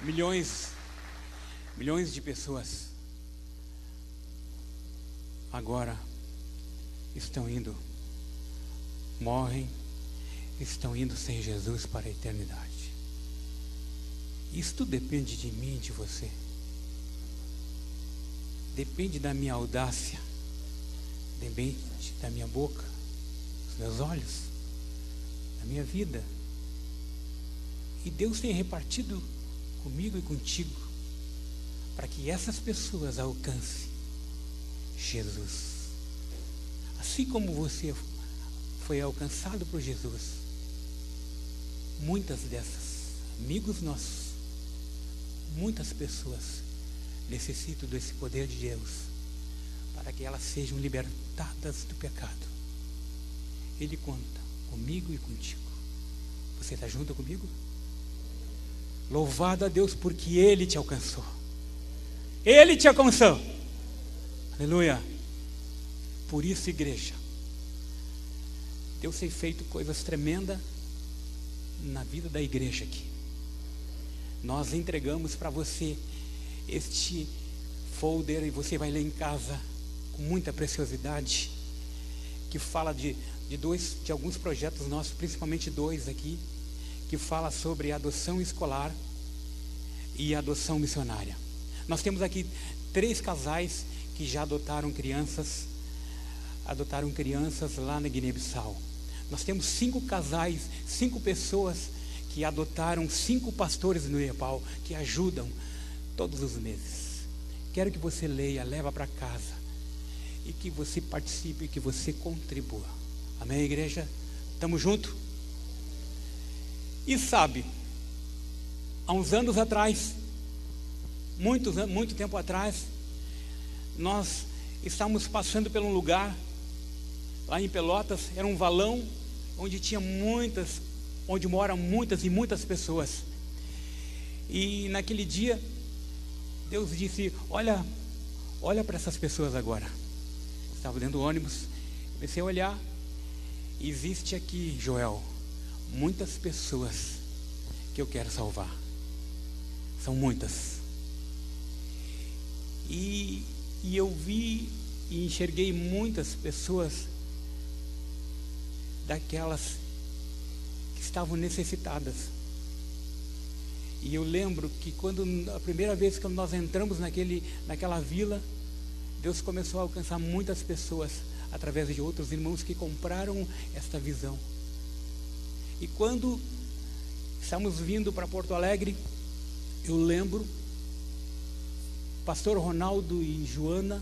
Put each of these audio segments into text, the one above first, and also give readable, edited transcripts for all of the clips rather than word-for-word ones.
Milhões de pessoas agora morrem, estão indo sem Jesus para a eternidade. Isto depende de mim e de você. Depende da minha audácia, depende da minha boca, dos meus olhos, da minha vida. E Deus tem repartido comigo e contigo para que essas pessoas alcancem Jesus. Assim como você foi alcançado por Jesus, muitas dessas, amigos nossos, muitas pessoas necessitam desse poder de Deus para que elas sejam libertadas do pecado. Ele conta comigo e contigo. Você está junto comigo? Louvado a Deus porque Ele te alcançou. Ele te alcançou. Aleluia. Por isso, igreja, Deus tem feito coisas tremendas na vida da igreja aqui. Nós entregamos para você este folder e você vai ler em casa com muita preciosidade, que fala de alguns projetos nossos, principalmente 2 aqui, que fala sobre adoção escolar e adoção missionária. Nós temos aqui 3 casais que já adotaram crianças lá na Guiné-Bissau. Nós temos 5 casais, 5 pessoas que adotaram 5 pastores no Nepal, que ajudam todos os meses. Quero que você leia, leva para casa e que você participe, que você contribua. Amém, igreja? Estamos juntos? E sabe, há uns anos atrás, muito tempo atrás, nós estávamos passando por um lugar lá em Pelotas, era um valão onde moram muitas pessoas. E naquele dia Deus disse: olha para essas pessoas agora. Eu estava dentro do ônibus, comecei a olhar. Existe aqui, Joel, muitas pessoas que eu quero salvar. São muitas. E eu vi e enxerguei muitas pessoas daquelas que estavam necessitadas. E eu lembro que a primeira vez que nós entramos naquela vila, Deus começou a alcançar muitas pessoas através de outros irmãos que compraram esta visão. E quando estamos vindo para Porto Alegre, eu lembro, pastor Ronaldo e Joana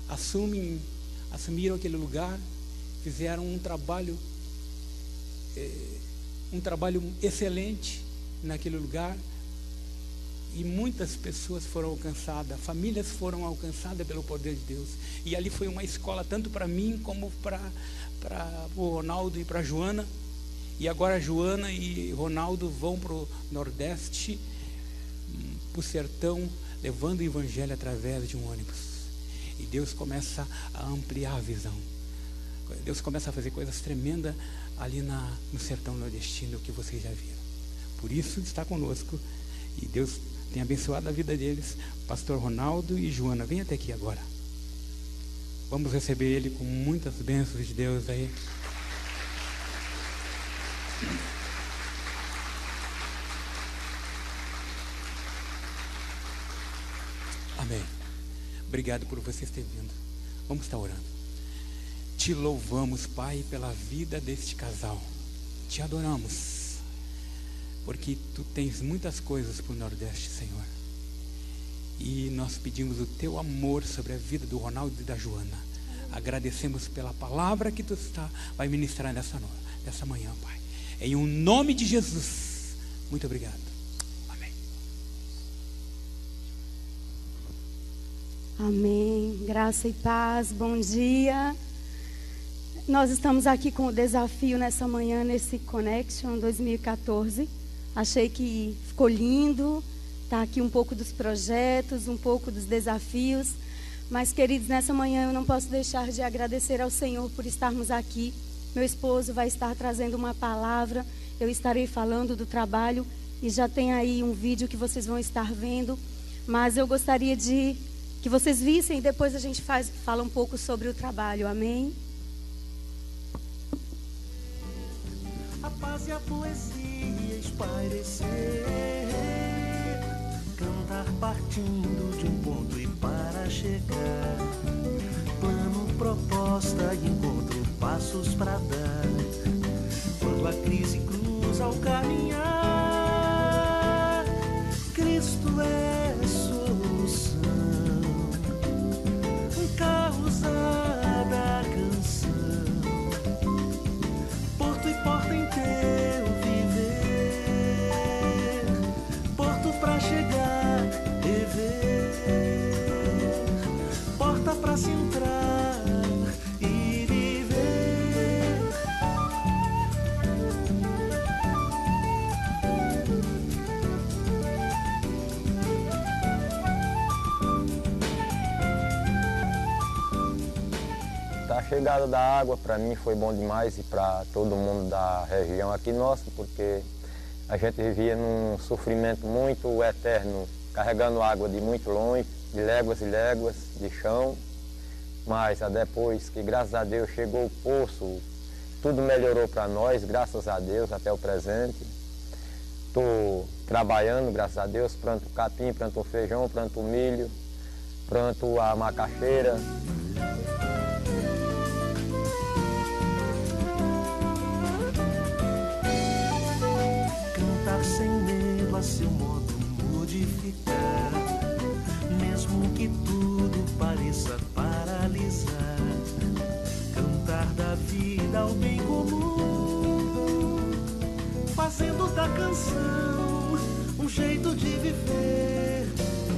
assumiram aquele lugar, fizeram um trabalho excelente naquele lugar, e muitas pessoas foram alcançadas, famílias foram alcançadas pelo poder de Deus. E ali foi uma escola tanto para mim como para o Ronaldo e para a Joana. E agora a Joana e Ronaldo vão para o Nordeste, para o sertão, levando o evangelho através de um ônibus. E Deus começa a ampliar a visão. Deus começa a fazer coisas tremendas ali no sertão nordestino, que vocês já viram. Por isso está conosco, e Deus tem abençoado a vida deles. Pastor Ronaldo e Joana, vem até aqui agora. Vamos receber ele com muitas bênçãos de Deus aí. Amém. Obrigado por vocês terem vindo. Vamos estar orando. Te louvamos, Pai, pela vida deste casal. Te adoramos, porque Tu tens muitas coisas para o Nordeste, Senhor. E nós pedimos o Teu amor sobre a vida do Ronaldo e da Joana. Agradecemos pela palavra que Tu vai ministrar nessa manhã, Pai. Em o nome de Jesus. Muito obrigado. Amém. Amém. Graça e paz. Bom dia. Nós estamos aqui com o desafio nessa manhã, nesse Connection 2014. Achei que ficou lindo. Está aqui um pouco dos projetos, um pouco dos desafios. Mas, queridos, nessa manhã eu não posso deixar de agradecer ao Senhor por estarmos aqui. Meu esposo vai estar trazendo uma palavra. Eu estarei falando do trabalho e já tem aí um vídeo que vocês vão estar vendo, mas eu gostaria de que vocês vissem e depois a gente fala um pouco sobre o trabalho. Amém? A paz e a poesia espairecer, cantar partindo de um ponto e para chegar, plano, proposta e encontro, passos para dar, quando a crise cruza ao caminhar, Cristo é a solução, um carro usada canção, porto e porta em teu viver, porto pra chegar, rever, porta pra se entrar e viver. A chegada da água para mim foi bom demais e para todo mundo da região aqui nossa, porque a gente vivia num sofrimento muito eterno, carregando água de muito longe, de léguas e léguas de chão, mas depois que, graças a Deus, chegou o poço, tudo melhorou para nós, graças a Deus, até o presente. Estou trabalhando, graças a Deus, planto capim, planto feijão, planto milho, planto a macaxeira. Sem medo a seu modo modificar, mesmo que tudo pareça paralisar, cantar da vida ao bem comum, fazendo da canção um jeito de viver,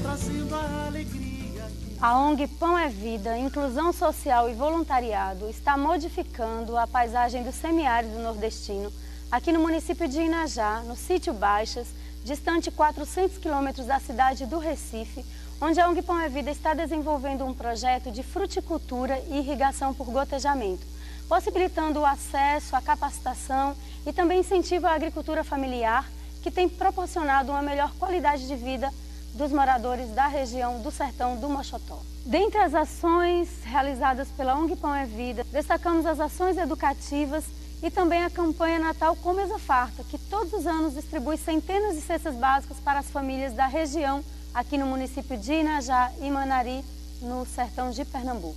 trazendo a alegria. A ONG Pão é Vida, Inclusão Social e Voluntariado está modificando a paisagem do semiárido nordestino, aqui no município de Inajá, no sítio Baixas, distante 400 quilômetros da cidade do Recife, onde a ONG Pão é Vida está desenvolvendo um projeto de fruticultura e irrigação por gotejamento, possibilitando o acesso, a capacitação e também incentivo à agricultura familiar, que tem proporcionado uma melhor qualidade de vida dos moradores da região do Sertão do Moxotó. Dentre as ações realizadas pela ONG Pão é Vida, destacamos as ações educativas e também a campanha Natal com Mesa Farta, que todos os anos distribui centenas de cestas básicas para as famílias da região, aqui no município de Inajá e Manari, no sertão de Pernambuco.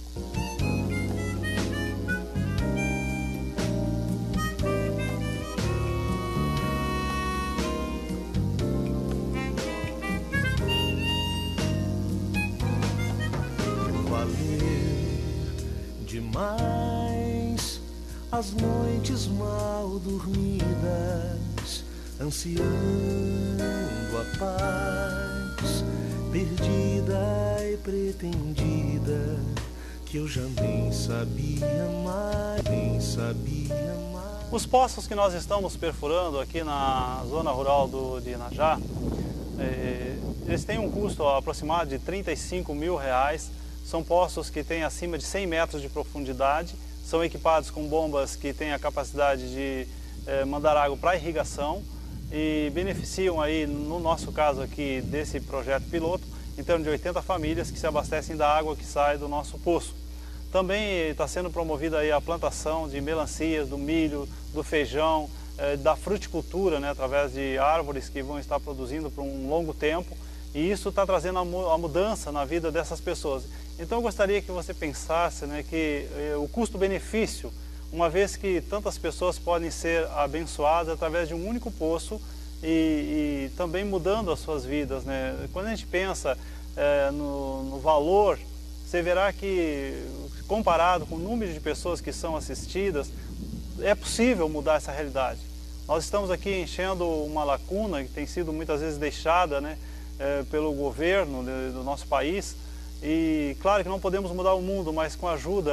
Valeu demais as noites mal dormidas, ansiando a paz, perdida e pretendida, que eu já nem sabia mais, Os poços que nós estamos perfurando aqui na zona rural de Inajá, eles têm um custo aproximado de R$35 mil. São poços que têm acima de 100 metros de profundidade, são equipados com bombas que têm a capacidade de mandar água para irrigação e beneficiam aí, no nosso caso aqui, desse projeto piloto, em torno de 80 famílias que se abastecem da água que sai do nosso poço. Também está sendo promovida aí a plantação de melancias, do milho, do feijão, da fruticultura, né, através de árvores que vão estar produzindo por um longo tempo, e isso está trazendo a mudança na vida dessas pessoas. Então eu gostaria que você pensasse, né, que o custo-benefício, uma vez que tantas pessoas podem ser abençoadas através de um único poço e também mudando as suas vidas, né? Quando a gente pensa no valor, você verá que, comparado com o número de pessoas que são assistidas, é possível mudar essa realidade. Nós estamos aqui enchendo uma lacuna que tem sido muitas vezes deixada, né, pelo governo do nosso país. E claro que não podemos mudar o mundo, mas com a ajuda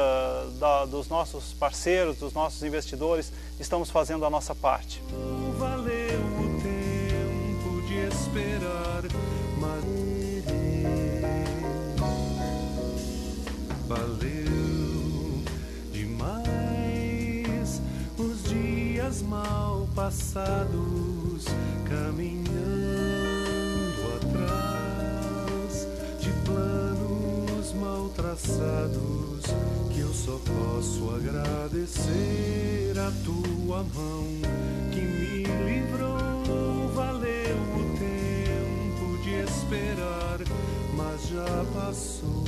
dos nossos parceiros, dos nossos investidores, estamos fazendo a nossa parte. Valeu o tempo de esperar, valeu demais os dias mal passados, caminhando agradecer a tua mão que me livrou. Valeu o tempo de esperar, mas já passou.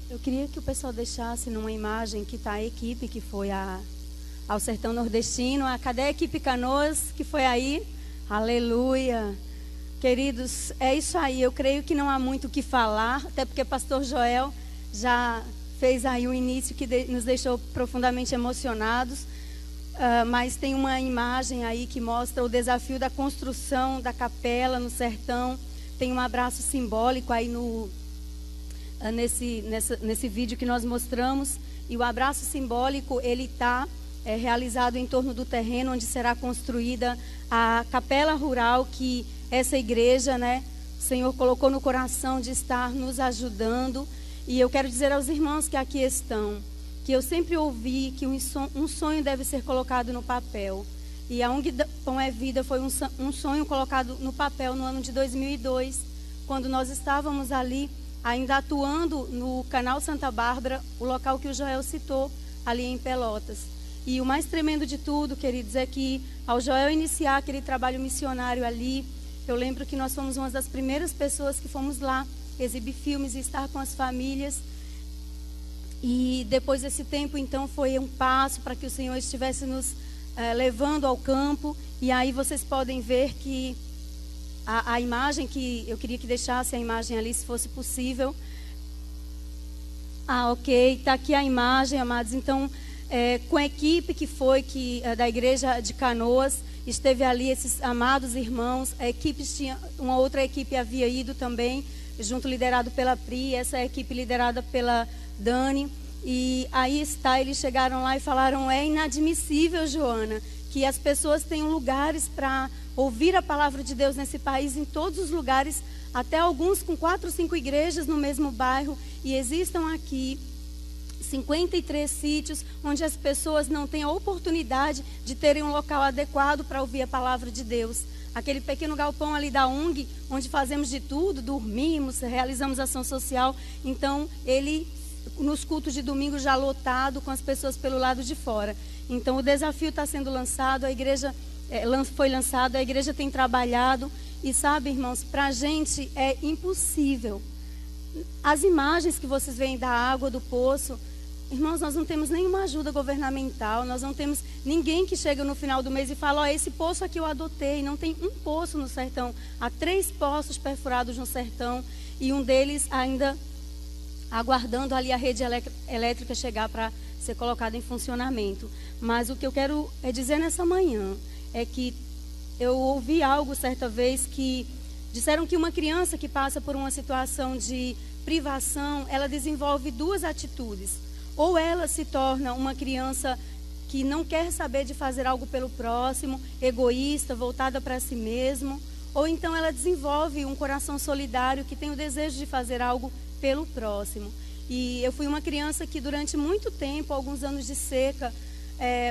Eu queria que o pessoal deixasse numa imagem que está a equipe que foi ao Sertão Nordestino. Cadê a equipe Canoas que foi aí? Aleluia. Queridos, é isso aí. Eu creio que não há muito o que falar, até porque o pastor Joel já fez aí o início que nos deixou profundamente emocionados. Mas tem uma imagem aí que mostra o desafio da construção da capela no sertão. Tem um abraço simbólico aí nesse vídeo que nós mostramos. E o abraço simbólico, ele está realizado em torno do terreno onde será construída a capela rural que essa igreja, né, o Senhor colocou no coração de estar nos ajudando. E eu quero dizer aos irmãos que aqui estão, que eu sempre ouvi que um sonho deve ser colocado no papel. E a ONG Pão é Vida foi um sonho colocado no papel no ano de 2002, quando nós estávamos ali, ainda atuando no Canal Santa Bárbara, o local que o Joel citou, ali em Pelotas. E o mais tremendo de tudo, queridos, é que ao Joel iniciar aquele trabalho missionário ali, eu lembro que nós fomos uma das primeiras pessoas que fomos lá exibir filmes e estar com as famílias. E depois desse tempo, então, foi um passo para que o Senhor estivesse nos levando ao campo. E aí vocês podem ver que a imagem que eu queria que deixasse a imagem ali, se fosse possível. Ok, está aqui a imagem, amados. Então, com a equipe que foi da igreja de Canoas, esteve ali esses amados irmãos. A equipe tinha, uma outra equipe havia ido também, junto liderado pela Pri, essa equipe liderada pela Dani. E aí eles chegaram lá e falaram: é inadmissível, Joana, que as pessoas tenham lugares para ouvir a palavra de Deus nesse país, em todos os lugares, até alguns com 4 ou 5 igrejas no mesmo bairro, e existam aqui 53 sítios onde as pessoas não têm a oportunidade de terem um local adequado para ouvir a palavra de Deus. Aquele pequeno galpão ali da ONG, onde fazemos de tudo, dormimos, realizamos ação social. Então, ele, nos cultos de domingo, já lotado, com as pessoas pelo lado de fora. Então, o desafio está sendo lançado, a igreja foi lançada, a igreja tem trabalhado. E sabe, irmãos, para a gente é impossível. As imagens que vocês veem da água, do poço, irmãos, nós não temos nenhuma ajuda governamental, nós não temos ninguém que chega no final do mês e fala, ó, esse poço aqui eu adotei. Não tem um poço no sertão. Há 3 poços perfurados no sertão e um deles ainda aguardando ali a rede elétrica chegar para ser colocada em funcionamento. Mas o que eu quero dizer nessa manhã é que eu ouvi algo certa vez que disseram que uma criança que passa por uma situação de privação, ela desenvolve 2 atitudes. Ou ela se torna uma criança que não quer saber de fazer algo pelo próximo, egoísta, voltada para si mesmo. Ou então ela desenvolve um coração solidário que tem o desejo de fazer algo pelo próximo. E eu fui uma criança que durante muito tempo, alguns anos de seca,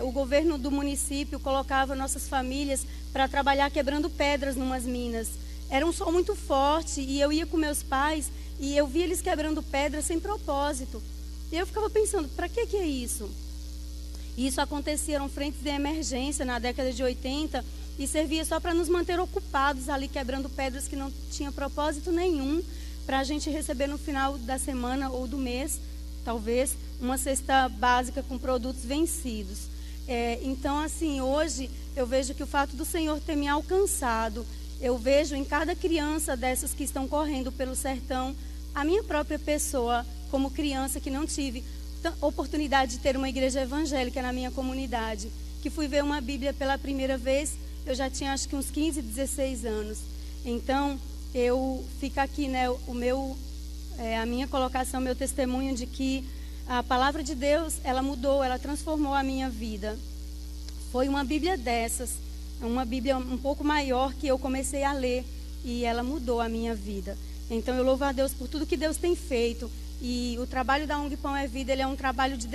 o governo do município colocava nossas famílias para trabalhar quebrando pedras numas minas. Era um sol muito forte e eu ia com meus pais e eu via eles quebrando pedras sem propósito. E eu ficava pensando, para que é isso? E isso acontecia, eram frentes de emergência na década de 80 e servia só para nos manter ocupados ali quebrando pedras que não tinha propósito nenhum para a gente receber no final da semana ou do mês, talvez, uma cesta básica com produtos vencidos. Então, assim, hoje eu vejo que o fato do Senhor ter me alcançado, eu vejo em cada criança dessas que estão correndo pelo sertão, a minha própria pessoa, como criança que não tive oportunidade de ter uma igreja evangélica na minha comunidade, que fui ver uma Bíblia pela primeira vez, eu já tinha acho que uns 15, 16 anos. Então, eu fico aqui, né, a minha colocação, meu testemunho de que a palavra de Deus, ela mudou, ela transformou a minha vida. Foi uma Bíblia dessas, uma Bíblia um pouco maior que eu comecei a ler e ela mudou a minha vida. Então eu louvo a Deus por tudo que Deus tem feito. E o trabalho da ONG Pão é Vida, ele é um trabalho de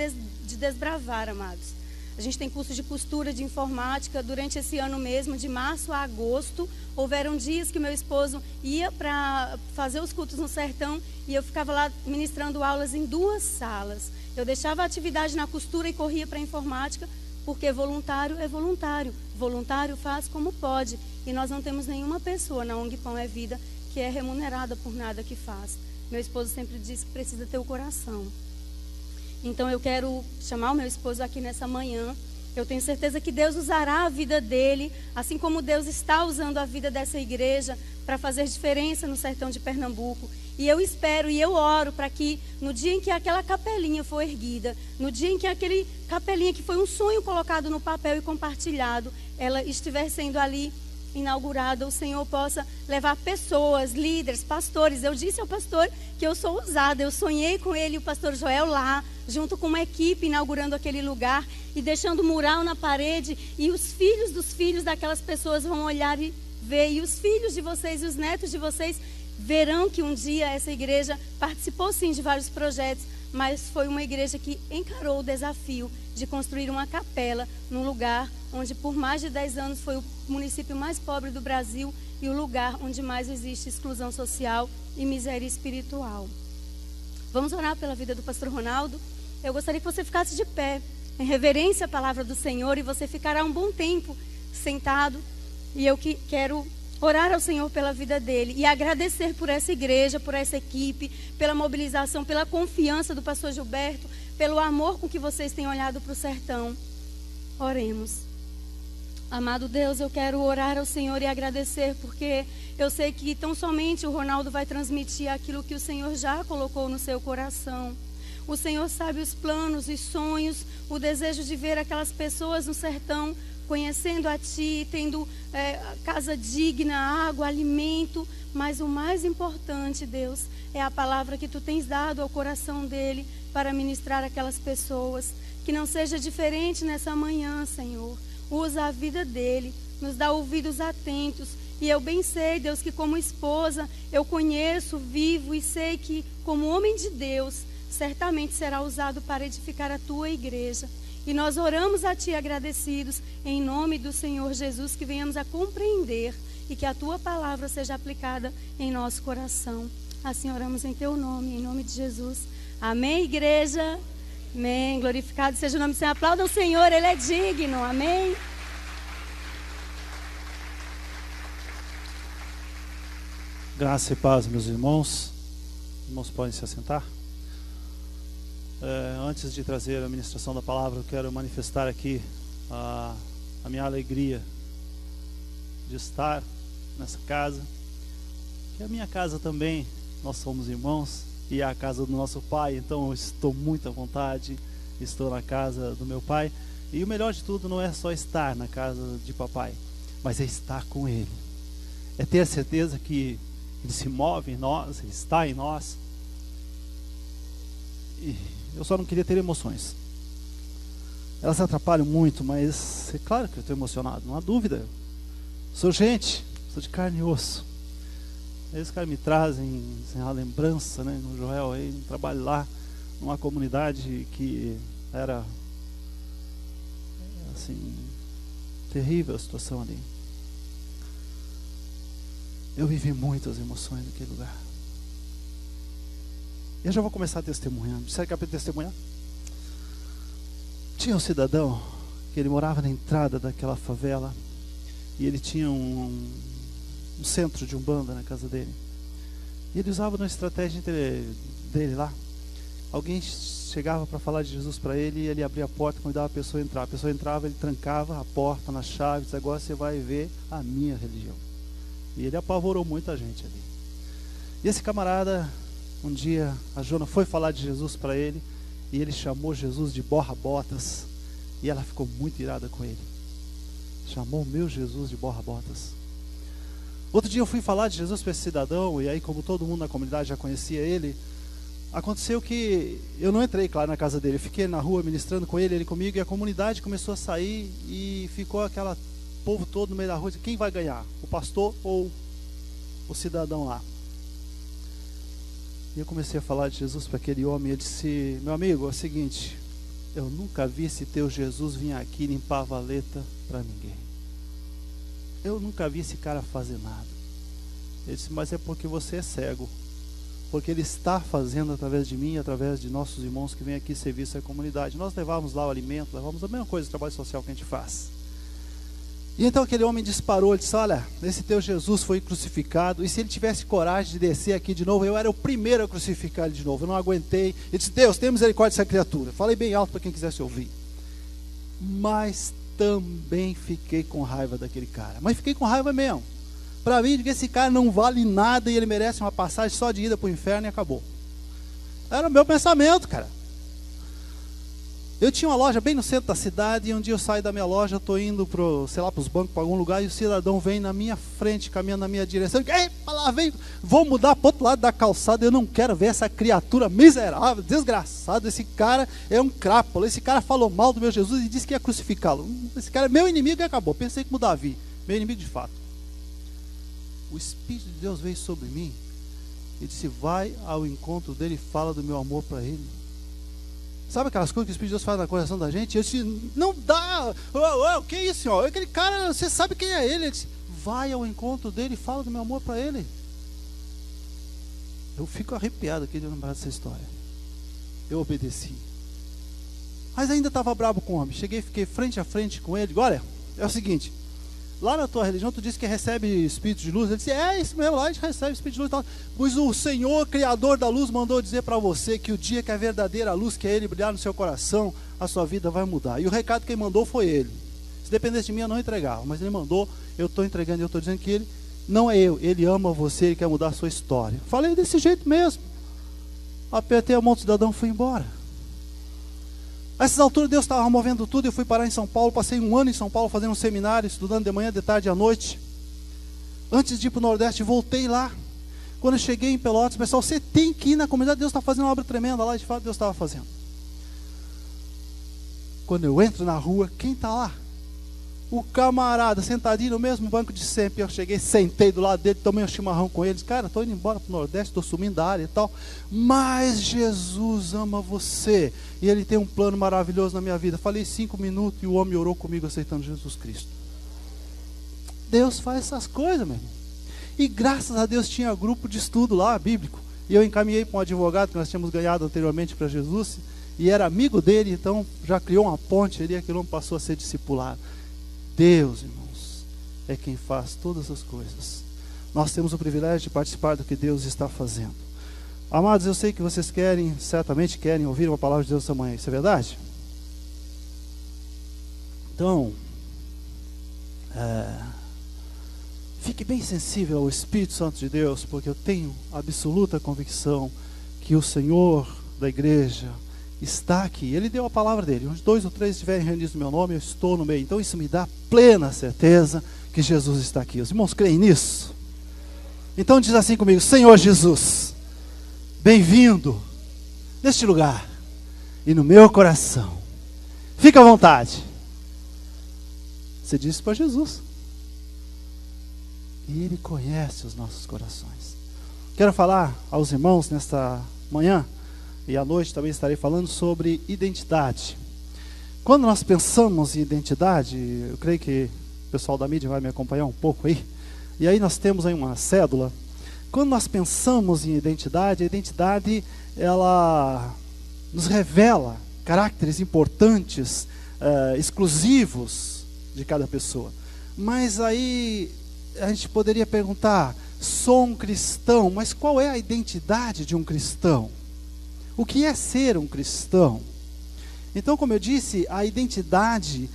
desbravar, amados. A gente tem curso de costura, de informática. Durante esse ano mesmo, de março a agosto, houveram dias que meu esposo ia para fazer os cultos no sertão e eu ficava lá ministrando aulas em 2 salas. Eu deixava a atividade na costura e corria para a informática, porque voluntário é voluntário. Voluntário faz como pode. E nós não temos nenhuma pessoa na ONG Pão é Vida que é remunerada por nada que faz. Meu esposo sempre diz que precisa ter o coração. Então eu quero chamar o meu esposo aqui nessa manhã. Eu tenho certeza que Deus usará a vida dele, assim como Deus está usando a vida dessa igreja para fazer diferença no sertão de Pernambuco. E eu espero e eu oro para que no dia em que aquela capelinha for erguida, no dia em que aquele capelinha que foi um sonho colocado no papel e compartilhado, ela estiver sendo ali inaugurada, o Senhor possa levar pessoas, líderes, pastores. Eu disse ao pastor que eu sou usada, eu sonhei com ele e o pastor Joel lá, junto com uma equipe, inaugurando aquele lugar e deixando mural na parede, e os filhos dos filhos daquelas pessoas vão olhar e ver, e os filhos de vocês e os netos de vocês verão que um dia essa igreja participou sim de vários projetos, mas foi uma igreja que encarou o desafio de construir uma capela num lugar onde por mais de 10 anos foi o município mais pobre do Brasil e o lugar onde mais existe exclusão social e miséria espiritual. Vamos orar pela vida do pastor Ronaldo. Eu gostaria que você ficasse de pé, em reverência à palavra do Senhor, e você ficará um bom tempo sentado. E eu quero orar ao Senhor pela vida dele e agradecer por essa igreja, por essa equipe, pela mobilização, pela confiança do pastor Gilberto, pelo amor com que vocês têm olhado para o sertão. Oremos. Amado Deus, eu quero orar ao Senhor e agradecer, porque eu sei que tão somente o Ronaldo vai transmitir aquilo que o Senhor já colocou no seu coração. O Senhor sabe os planos, os sonhos, o desejo de ver aquelas pessoas no sertão conhecendo a Ti, tendo casa digna, água, alimento. Mas o mais importante, Deus, é a palavra que Tu tens dado ao coração dele para ministrar aquelas pessoas. Que não seja diferente nessa manhã, Senhor. usa a vida dele, nos dá ouvidos atentos. E eu bem sei, Deus, que como esposa eu conheço, vivo e sei que como homem de Deus, certamente será usado para edificar a tua igreja. E nós oramos a ti agradecidos, em nome do Senhor Jesus, que venhamos a compreender e que a tua palavra seja aplicada em nosso coração. Assim oramos em teu nome, em nome de Jesus. Amém, igreja? Amém. Glorificado seja o nome do Senhor. Aplauda o Senhor, Ele é digno. Amém. Graça e paz, meus irmãos. Irmãos, podem se assentar. Antes de trazer a ministração da palavra, eu quero manifestar aqui a minha alegria de estar nessa casa, que é a minha casa também. Nós somos irmãos e é a casa do nosso pai, então eu estou muito à vontade, estou na casa do meu pai. E o melhor de tudo não é só estar na casa de papai, mas é estar com ele. É ter a certeza que ele se move em nós, ele está em nós. E eu só não queria ter emoções. Elas atrapalham muito, mas é claro que eu estou emocionado, não há dúvida. Sou gente, sou de carne e osso. Eles caras me trazem a lembrança, né, no Joel, aí, um trabalho lá, numa comunidade que era, assim, terrível a situação ali. Eu vivi muitas emoções naquele lugar. Eu já vou começar testemunhando. Será que é para testemunhar? Tinha um cidadão que ele morava na entrada daquela favela e ele tinha um centro de umbanda na casa dele. E ele usava uma estratégia dele lá. Alguém chegava para falar de Jesus para ele e ele abria a porta, convidava a pessoa a entrar. A pessoa entrava, ele trancava a porta na chave, disse: agora você vai ver a minha religião. E ele apavorou muita gente ali. E esse camarada, um dia, a Jona foi falar de Jesus para ele, e ele chamou Jesus de borra-botas, e ela ficou muito irada com ele. Chamou o meu Jesus de borra-botas. Outro dia eu fui falar de Jesus para esse cidadão, e aí, como todo mundo na comunidade já conhecia ele, aconteceu que eu não entrei, claro, na casa dele. Eu fiquei na rua ministrando com ele comigo, e a comunidade começou a sair, e ficou aquela povo todo no meio da rua. Quem vai ganhar? O pastor ou o cidadão lá? E eu comecei a falar de Jesus para aquele homem. Ele disse: meu amigo, é o seguinte, eu nunca vi esse teu Jesus vir aqui limpar a valeta para ninguém. Eu nunca vi esse cara fazer nada. Ele disse: mas é porque você é cego, porque ele está fazendo através de mim, através de nossos irmãos que vêm aqui servir essa comunidade. Nós levávamos lá o alimento, levávamos a mesma coisa, o trabalho social que a gente faz. E então aquele homem disparou, ele disse: olha, esse teu Jesus foi crucificado, e se ele tivesse coragem de descer aqui de novo, eu era o primeiro a crucificar ele de novo. Eu não aguentei. Ele disse: Deus, tem misericórdia dessa criatura. Falei bem alto para quem quisesse ouvir. Mas também fiquei com raiva daquele cara. Mas fiquei com raiva mesmo. Para mim, que esse cara não vale nada e ele merece uma passagem só de ida para o inferno e acabou. Era o meu pensamento, cara. Eu tinha uma loja bem no centro da cidade, e um dia eu saio da minha loja, estou indo para os bancos, para algum lugar, e o cidadão vem na minha frente, caminhando na minha direção. Ei, lá vem, vou mudar para o outro lado da calçada, eu não quero ver essa criatura miserável, desgraçado. Esse cara é um crápula, esse cara falou mal do meu Jesus e disse que ia crucificá-lo. Esse cara é meu inimigo e acabou. Pensei que mudava, meu inimigo de fato. O Espírito de Deus veio sobre mim e disse: vai ao encontro dele e fala do meu amor para ele. Sabe aquelas coisas que o Espírito de Deus faz na coração da gente? Eu disse: não dá. O que é isso, senhor? Aquele cara, você sabe quem é ele? Ele disse: vai ao encontro dele e fala do meu amor para ele. Eu fico arrepiado aqui de lembrar dessa história. Eu obedeci. Mas ainda estava bravo com o homem. Cheguei, fiquei frente a frente com ele. Olha, é o seguinte: lá na tua religião tu disse que recebe espírito de luz. Ele disse: é isso mesmo, lá a gente recebe espírito de luz e tal. Pois o Senhor, Criador da luz, mandou dizer para você que o dia que a verdadeira luz, que é Ele, brilhar no seu coração, a sua vida vai mudar. E o recado quem mandou foi Ele. Se dependesse de mim eu não entregava, mas Ele mandou, eu estou entregando, e eu estou dizendo que Ele não é eu, Ele ama você, Ele quer mudar a sua história. Falei desse jeito mesmo. Apertei a mão do cidadão e fui embora. A essas alturas Deus estava movendo tudo. Eu fui parar em São Paulo, passei 1 ano em São Paulo fazendo um seminário, estudando de manhã, de tarde e à noite. Antes de ir para o Nordeste, voltei lá. Quando eu cheguei em Pelotas, pessoal, você tem que ir na comunidade, Deus está fazendo uma obra tremenda lá, de fato Deus estava fazendo. Quando eu entro na rua, quem está lá? O camarada sentadinho no mesmo banco de sempre. Eu cheguei, sentei do lado dele, tomei um chimarrão com eles. Cara, estou indo embora para o Nordeste, estou sumindo da área e tal. Mas Jesus ama você. E Ele tem um plano maravilhoso na minha vida. Falei 5 minutos e o homem orou comigo aceitando Jesus Cristo. Deus faz essas coisas, meu irmão. E graças a Deus tinha grupo de estudo lá, bíblico. E eu encaminhei para um advogado que nós tínhamos ganhado anteriormente para Jesus. E era amigo dele, então já criou uma ponte ali, aquele homem passou a ser discipulado. Deus, irmãos, é quem faz todas as coisas. Nós temos o privilégio de participar do que Deus está fazendo. Amados, eu sei que vocês certamente querem ouvir uma palavra de Deus essa manhã. Isso é verdade? Então, fique bem sensível ao Espírito Santo de Deus, porque eu tenho absoluta convicção que o Senhor da igreja está aqui. Ele deu a palavra dele. Onde 2 ou 3 estiverem reunidos no meu nome, eu estou no meio. Então isso me dá plena certeza que Jesus está aqui. Os irmãos creem nisso? Então diz assim comigo: Senhor Jesus, bem-vindo neste lugar e no meu coração. Fica à vontade. Você disse para Jesus. E Ele conhece os nossos corações. Quero falar aos irmãos nesta manhã, e à noite também estarei falando sobre identidade. Quando nós pensamos em identidade, eu creio que o pessoal da mídia vai me acompanhar um pouco aí. E aí nós temos aí uma cédula. Quando nós pensamos em identidade, a identidade ela nos revela caracteres importantes, exclusivos de cada pessoa. Mas aí a gente poderia perguntar: sou um cristão, mas qual é a identidade de um cristão? O que é ser um cristão? Então, como eu disse, a identidade,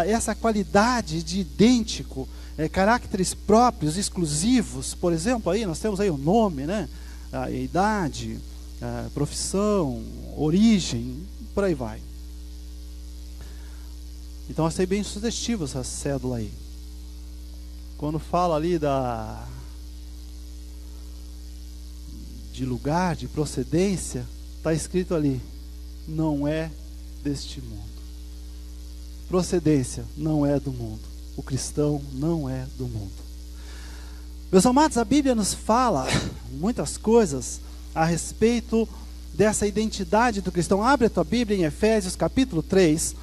essa qualidade de idêntico, caracteres próprios, exclusivos. Por exemplo, aí nós temos aí o nome, né? A idade, a profissão, origem, por aí vai. Então, eu achei bem sugestivo essa cédula aí. Quando fala ali de lugar, de procedência, está escrito ali: não é deste mundo. Procedência não é do mundo. O cristão não é do mundo. Meus amados, a Bíblia nos fala muitas coisas a respeito dessa identidade do cristão. Abre a tua Bíblia em Efésios capítulo 3,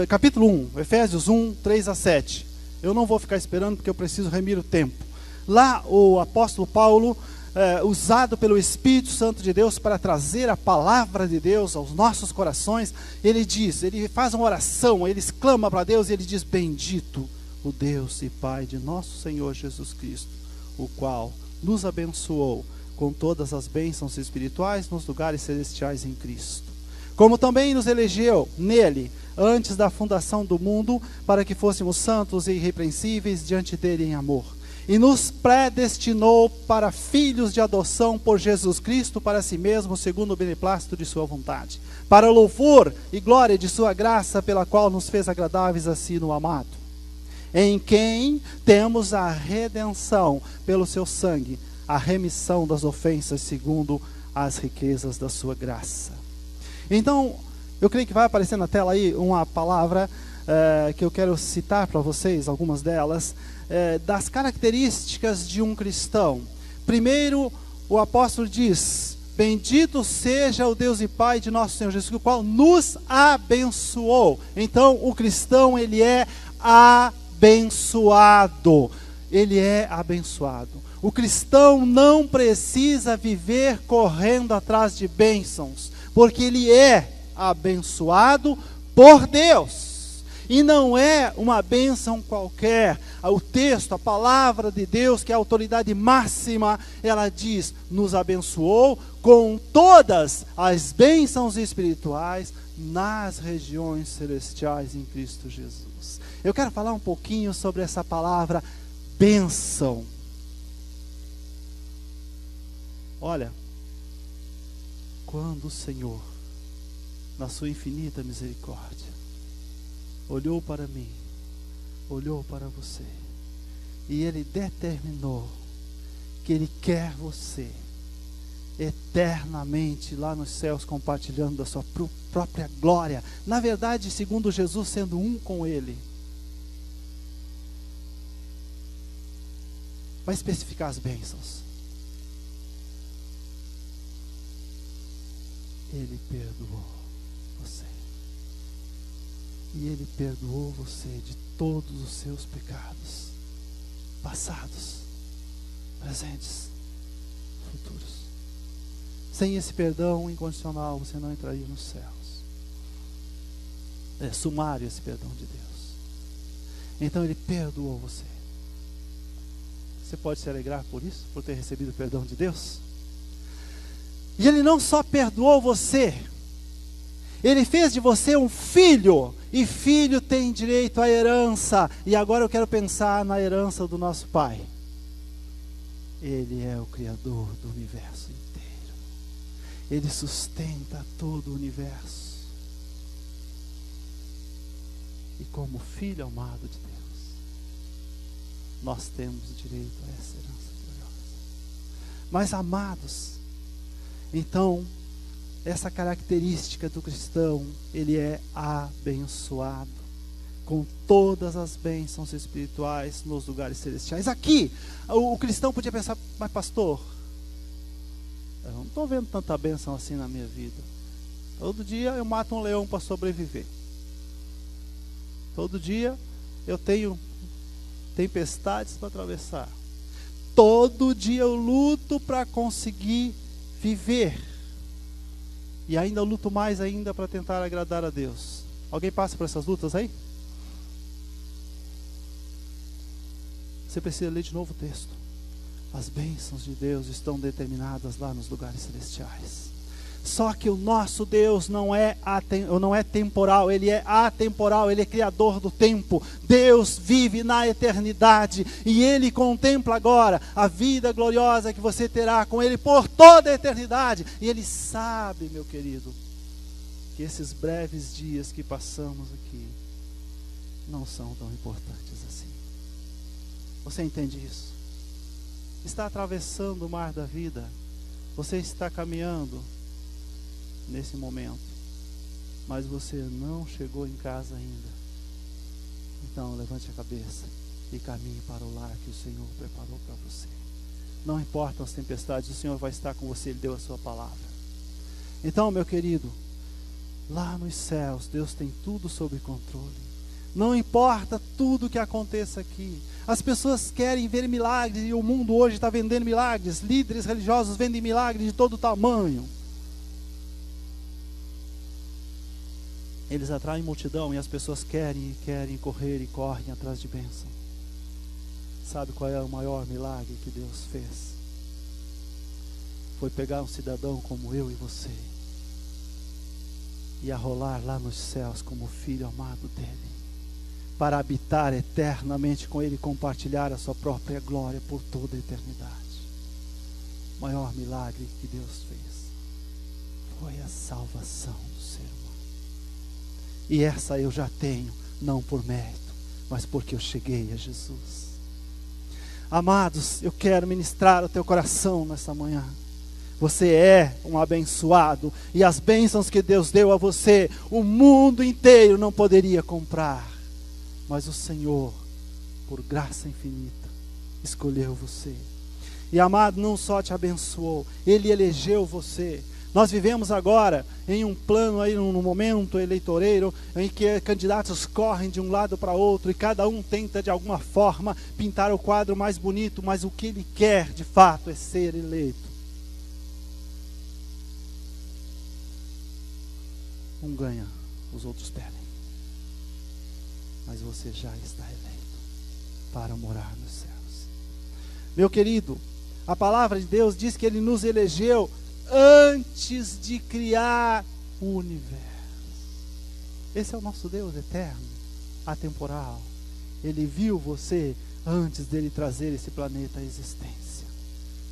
capítulo 1, Efésios 1, 3 a 7. Eu não vou ficar esperando porque eu preciso remir o tempo. Lá o apóstolo Paulo, usado pelo Espírito Santo de Deus para trazer a palavra de Deus aos nossos corações, ele faz uma oração, ele exclama para Deus e ele diz: bendito o Deus e Pai de nosso Senhor Jesus Cristo, o qual nos abençoou com todas as bênçãos espirituais nos lugares celestiais em Cristo, como também nos elegeu nele antes da fundação do mundo, para que fôssemos santos e irrepreensíveis diante dele em amor, e nos predestinou para filhos de adoção por Jesus Cristo para si mesmo, segundo o beneplácito de sua vontade, para o louvor e glória de sua graça, pela qual nos fez agradáveis a si no amado, em quem temos a redenção pelo seu sangue, a remissão das ofensas segundo as riquezas da sua graça. Então, eu creio que vai aparecer na tela aí uma palavra que eu quero citar para vocês, algumas delas, das características de um cristão. Primeiro, o apóstolo diz: bendito seja o Deus e Pai de nosso Senhor Jesus, o qual nos abençoou. Então, o cristão, ele é abençoado. Ele é abençoado. O cristão não precisa viver correndo atrás de bênçãos, porque ele é abençoado por Deus. E não é uma bênção qualquer. O texto, a palavra de Deus, que é a autoridade máxima, ela diz: nos abençoou com todas as bênçãos espirituais nas regiões celestiais em Cristo Jesus. Eu quero falar um pouquinho sobre essa palavra bênção. Olha, quando o Senhor, na sua infinita misericórdia, olhou para mim, olhou para você, e Ele determinou que Ele quer você, eternamente lá nos céus, compartilhando da sua própria glória. Na verdade, segundo Jesus, sendo um com Ele. Vai especificar as bênçãos. Ele perdoou você. E Ele perdoou você de todos os seus pecados, passados, presentes, futuros. Sem esse perdão incondicional, você não entraria nos céus. É sumário esse perdão de Deus. Então Ele perdoou você. Você pode se alegrar por isso, por ter recebido o perdão de Deus? E Ele não só perdoou você, Ele fez de você um filho, e filho tem direito à herança. E agora eu quero pensar na herança do nosso Pai. Ele é o Criador do universo inteiro. Ele sustenta todo o universo. E como filho amado de Deus, nós temos direito a essa herança gloriosa. Mas amados, então, essa característica do cristão, ele é abençoado com todas as bênçãos espirituais nos lugares celestiais. Aqui, o cristão podia pensar, mas pastor, eu não estou vendo tanta bênção assim na minha vida. Todo dia eu mato um leão para sobreviver. Todo dia eu tenho tempestades para atravessar. Todo dia eu luto para conseguir viver. E ainda eu luto mais ainda para tentar agradar a Deus. Alguém passa por essas lutas aí? Você precisa ler de novo o texto. As bênçãos de Deus estão determinadas lá nos lugares celestiais. Só que o nosso Deus não é temporal, Ele é atemporal, Ele é criador do tempo. Deus vive na eternidade e Ele contempla agora a vida gloriosa que você terá com Ele por toda a eternidade. E Ele sabe, meu querido, que esses breves dias que passamos aqui não são tão importantes assim. Você entende isso? Está atravessando o mar da vida, você está caminhando nesse momento, mas você não chegou em casa ainda. Então levante a cabeça e caminhe para o lar que o Senhor preparou para você. Não importam as tempestades, o Senhor vai estar com você, Ele deu a sua palavra. Então, meu querido, lá nos céus Deus tem tudo sob controle. Não importa tudo que aconteça aqui. As pessoas querem ver milagres e o mundo hoje está vendendo milagres. Líderes religiosos vendem milagres de todo tamanho. Eles atraem multidão e as pessoas querem correr e correm atrás de bênção. Sabe qual é o maior milagre que Deus fez? Foi pegar um cidadão como eu e você e arrolar lá nos céus como filho amado dele, para habitar eternamente com ele e compartilhar a sua própria glória por toda a eternidade. O maior milagre que Deus fez foi a salvação do ser humano. E essa eu já tenho, não por mérito, mas porque eu cheguei a Jesus. Amados, eu quero ministrar o teu coração nessa manhã. Você é um abençoado, e as bênçãos que Deus deu a você, o mundo inteiro não poderia comprar. Mas o Senhor, por graça infinita, escolheu você. E amado, não só te abençoou, Ele elegeu você. Nós vivemos agora em um plano aí, num momento eleitoreiro, em que candidatos correm de um lado para outro e cada um tenta de alguma forma pintar o quadro mais bonito, mas o que ele quer de fato é ser eleito. Um ganha, os outros perdem. Mas você já está eleito para morar nos céus. Meu querido, a palavra de Deus diz que Ele nos elegeu antes de criar o universo. Esse é o nosso Deus eterno, atemporal. Ele viu você antes dele trazer esse planeta à existência.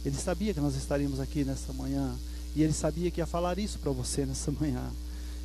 Ele sabia que nós estaríamos aqui nessa manhã, e Ele sabia que ia falar isso para você nessa manhã.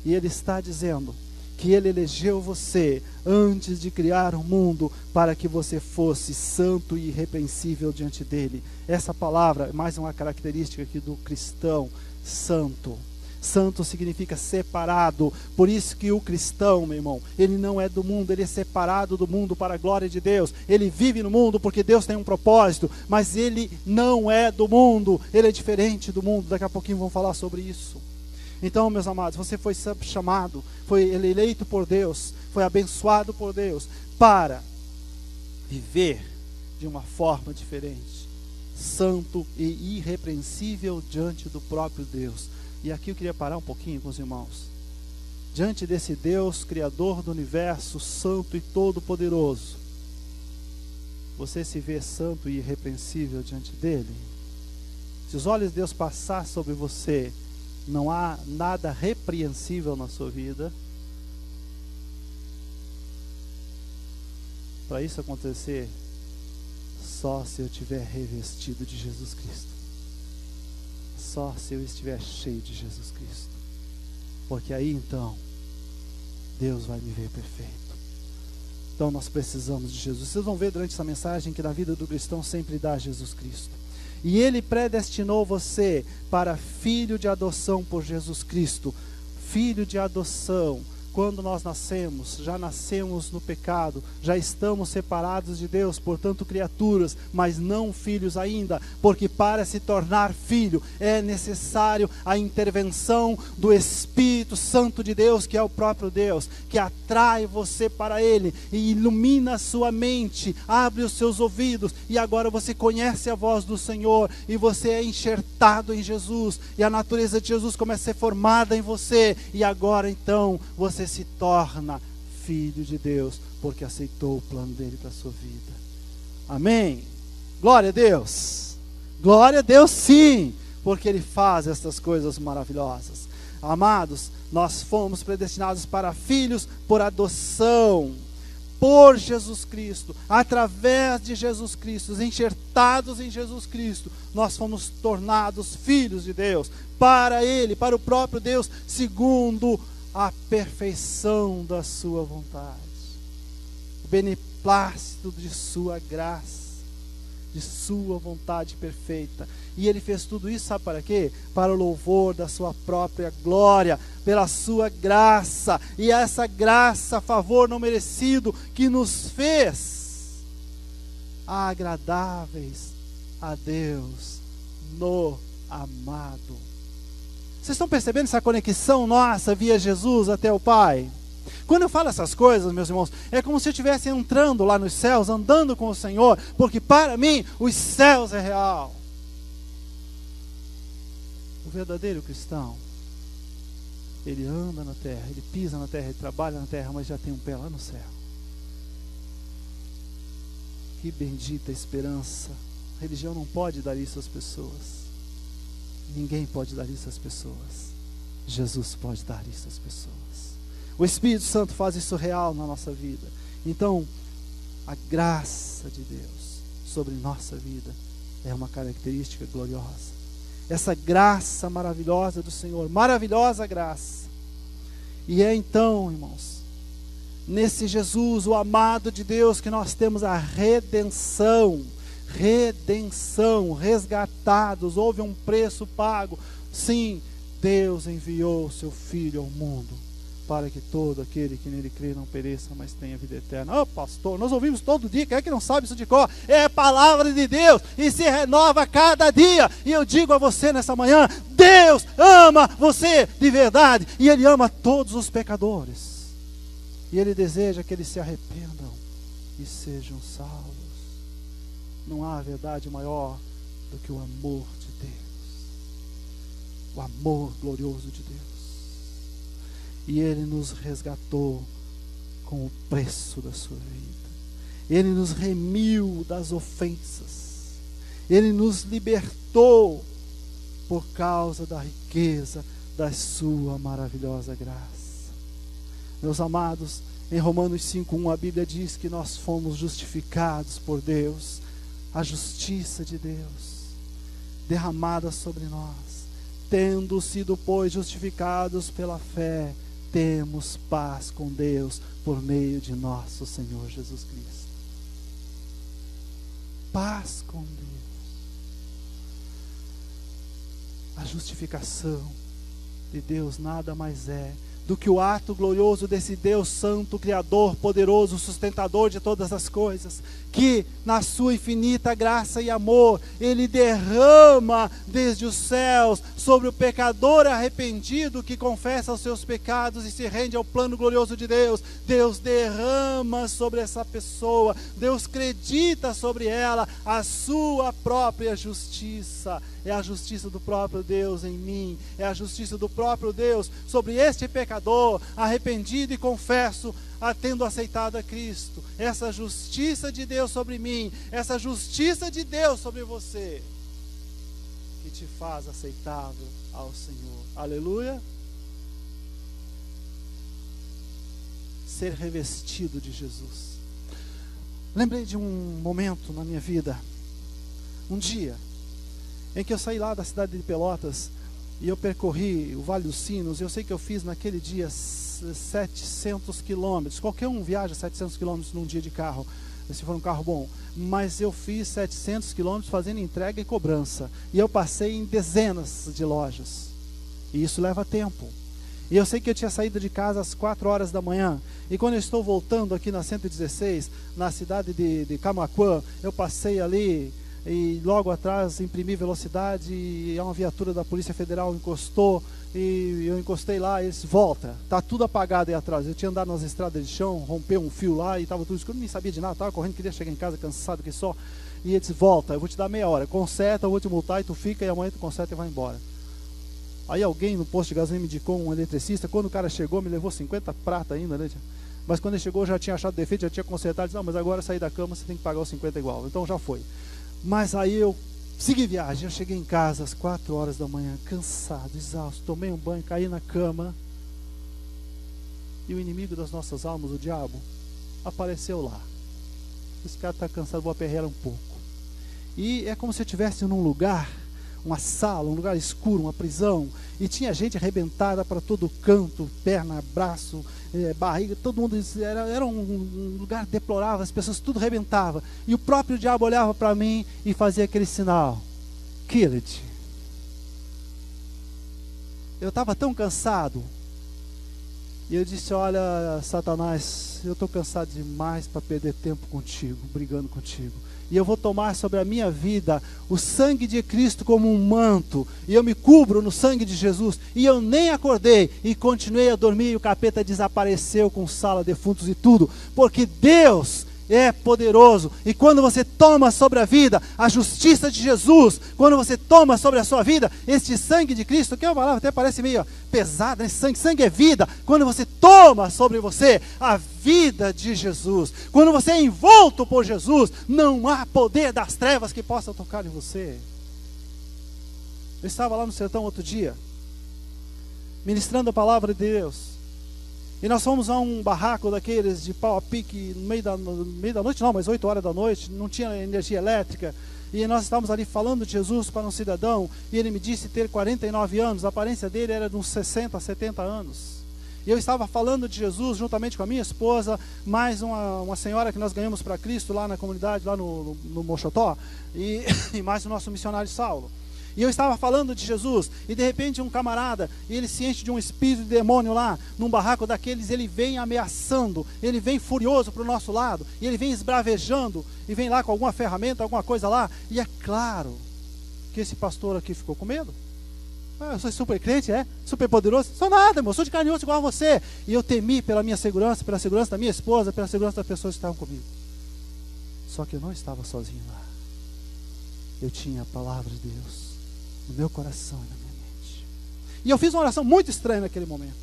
E Ele está dizendo que Ele elegeu você antes de criar o mundo para que você fosse santo e irrepreensível diante dEle. Essa palavra é mais uma característica aqui do cristão, santo. Santo significa separado. Por isso que o cristão, meu irmão, ele não é do mundo, ele é separado do mundo para a glória de Deus. Ele vive no mundo porque Deus tem um propósito, mas ele não é do mundo, ele é diferente do mundo. Daqui a pouquinho vamos falar sobre isso. Então, meus amados, você foi chamado, foi eleito por Deus, foi abençoado por Deus para viver de uma forma diferente, santo e irrepreensível diante do próprio Deus. E aqui eu queria parar um pouquinho com os irmãos. Diante desse Deus, Criador do universo, santo e todo-poderoso, você se vê santo e irrepreensível diante dele? Se os olhos de Deus passar sobre você, não há nada repreensível na sua vida? Para isso acontecer, só se eu estiver revestido de Jesus Cristo. Só se eu estiver cheio de Jesus Cristo. Porque aí então, Deus vai me ver perfeito. Então nós precisamos de Jesus. Vocês vão ver durante essa mensagem que na vida do cristão sempre dá Jesus Cristo. E Ele predestinou você para filho de adoção por Jesus Cristo. Filho de adoção. Quando nós nascemos, já nascemos no pecado, já estamos separados de Deus, portanto criaturas, mas não filhos ainda, porque para se tornar filho é necessário a intervenção do Espírito Santo de Deus, que é o próprio Deus, que atrai você para Ele e ilumina a sua mente, abre os seus ouvidos, e agora você conhece a voz do Senhor, e você é enxertado em Jesus, e a natureza de Jesus começa a ser formada em você, e agora então você se torna filho de Deus, porque aceitou o plano dele para a sua vida. Amém? Glória a Deus. Glória a Deus sim, porque Ele faz estas coisas maravilhosas. Amados, nós fomos predestinados para filhos por adoção, por Jesus Cristo, através de Jesus Cristo, enxertados em Jesus Cristo, nós fomos tornados filhos de Deus, para Ele, para o próprio Deus, segundo a perfeição da sua vontade, o beneplácito de sua graça, de sua vontade perfeita. E Ele fez tudo isso, sabe para quê? Para o louvor da sua própria glória, pela sua graça, e essa graça, favor não merecido, que nos fez agradáveis a Deus no amado. Vocês estão percebendo essa conexão nossa via Jesus até o Pai? Quando eu falo essas coisas, meus irmãos, é como se eu estivesse entrando lá nos céus, andando com o Senhor, porque para mim os céus é real. O verdadeiro cristão, ele anda na terra, ele pisa na terra, ele trabalha na terra, mas já tem um pé lá no céu. Que bendita esperança. A religião não pode dar isso às pessoas. Ninguém pode dar isso às pessoas. Jesus pode dar isso às pessoas. O Espírito Santo faz isso real na nossa vida. Então, a graça de Deus sobre nossa vida é uma característica gloriosa. Essa graça maravilhosa do Senhor, maravilhosa graça. E é então, irmãos, nesse Jesus, o amado de Deus, que nós temos a redenção, resgatados, houve um preço pago. Sim, Deus enviou o seu Filho ao mundo, para que todo aquele que nele crê não pereça, mas tenha vida eterna. Pastor, nós ouvimos todo dia, quem é que não sabe isso de cor? É a palavra de Deus, e se renova cada dia. E eu digo a você nessa manhã, Deus ama você de verdade, e Ele ama todos os pecadores, e Ele deseja que eles se arrependam e sejam salvos. Não há verdade maior do que o amor de Deus, o amor glorioso de Deus. E Ele nos resgatou com o preço da sua vida. Ele nos remiu das ofensas. Ele nos libertou por causa da riqueza da sua maravilhosa graça. Meus amados, em Romanos 5:1 a Bíblia diz que nós fomos justificados por Deus. A justiça de Deus derramada sobre nós, tendo sido, pois, justificados pela fé, temos paz com Deus por meio de nosso Senhor Jesus Cristo. Paz com Deus. A justificação de Deus nada mais é do que o ato glorioso desse Deus santo, criador, poderoso, sustentador de todas as coisas, que na sua infinita graça e amor, Ele derrama desde os céus sobre o pecador arrependido que confessa os seus pecados e se rende ao plano glorioso de Deus. Deus derrama sobre essa pessoa, Deus acredita sobre ela a sua própria justiça. É a justiça do próprio Deus em mim, é a justiça do próprio Deus sobre este pecador arrependido e confesso, tendo aceitado a Cristo. Essa justiça de Deus sobre mim, essa justiça de Deus sobre você, que te faz aceitável ao Senhor. Aleluia. Ser revestido de Jesus. Lembrei de um momento na minha vida, um dia em que eu saí lá da cidade de Pelotas e eu percorri o Vale dos Sinos. Eu sei que eu fiz naquele dia 700 quilômetros. Qualquer um viaja 700 quilômetros num dia de carro, se for um carro bom. Mas eu fiz 700 quilômetros fazendo entrega e cobrança. E eu passei em dezenas de lojas. E isso leva tempo. E eu sei que eu tinha saído de casa às 4 horas da manhã. E quando eu estou voltando aqui na 116, na cidade de Camaquã, eu passei ali e logo atrás imprimi velocidade e uma viatura da Polícia Federal encostou e eu encostei lá e eles, volta, tá tudo apagado aí atrás. Eu tinha andado nas estradas de chão, rompeu um fio lá e estava tudo escuro, eu nem sabia de nada, estava correndo, queria chegar em casa cansado que só. E ele disse, volta, eu vou te dar meia hora, conserta, eu vou te multar e tu fica e amanhã tu conserta e vai embora. Aí alguém no posto de gasolina me indicou um eletricista. Quando o cara chegou me levou 50 prata ainda, né? Mas quando ele chegou já tinha achado defeito, já tinha consertado, disse, não, mas agora sair da cama você tem que pagar os 50 igual, então já foi. Mas aí eu segui viagem, eu cheguei em casa às 4 horas da manhã, cansado, exausto, tomei um banho, caí na cama. E o inimigo das nossas almas, o diabo, apareceu lá. Esse cara está cansado, vou aperrear um pouco. E é como se eu estivesse num lugar, uma sala, um lugar escuro, uma prisão, e tinha gente arrebentada para todo canto, perna, braço, barriga, todo mundo, era um lugar deplorável, as pessoas tudo arrebentava, e o próprio diabo olhava para mim e fazia aquele sinal, kill it. Eu estava tão cansado, e eu disse, olha, Satanás, eu estou cansado demais para perder tempo contigo, brigando contigo. E eu vou tomar sobre a minha vida o sangue de Cristo como um manto. E eu me cubro no sangue de Jesus. E eu nem acordei e continuei a dormir. E o capeta desapareceu com sala, defuntos e tudo. Porque Deus é poderoso. E quando você toma sobre a vida a justiça de Jesus, quando você toma sobre a sua vida este sangue de Cristo, que é uma palavra até parece meio pesada, né? Sangue é vida. Quando você toma sobre você a vida de Jesus, quando você é envolto por Jesus, não há poder das trevas que possa tocar em você. Eu estava lá no sertão outro dia, ministrando a palavra de Deus. E nós fomos a um barraco daqueles de pau a pique no meio da noite, não, mas 8 horas da noite, não tinha energia elétrica. E nós estávamos ali falando de Jesus para um cidadão, e ele me disse ter 49 anos, a aparência dele era de uns 60, 70 anos. E eu estava falando de Jesus juntamente com a minha esposa, mais uma senhora que nós ganhamos para Cristo lá na comunidade, lá no Mochotó, e mais o nosso missionário Saulo. E eu estava falando de Jesus, e de repente um camarada, ele se enche de um espírito de demônio lá, num barraco daqueles, ele vem ameaçando, ele vem furioso para o nosso lado, e ele vem esbravejando, e vem lá com alguma ferramenta, alguma coisa lá, e é claro que esse pastor aqui ficou com medo. Eu sou super crente, super poderoso, sou nada, irmão, sou de carne e osso igual a você. E eu temi pela minha segurança, pela segurança da minha esposa, pela segurança das pessoas que estavam comigo. Só que eu não estava sozinho lá. Eu tinha a palavra de Deus no meu coração e na minha mente. E eu fiz uma oração muito estranha naquele momento.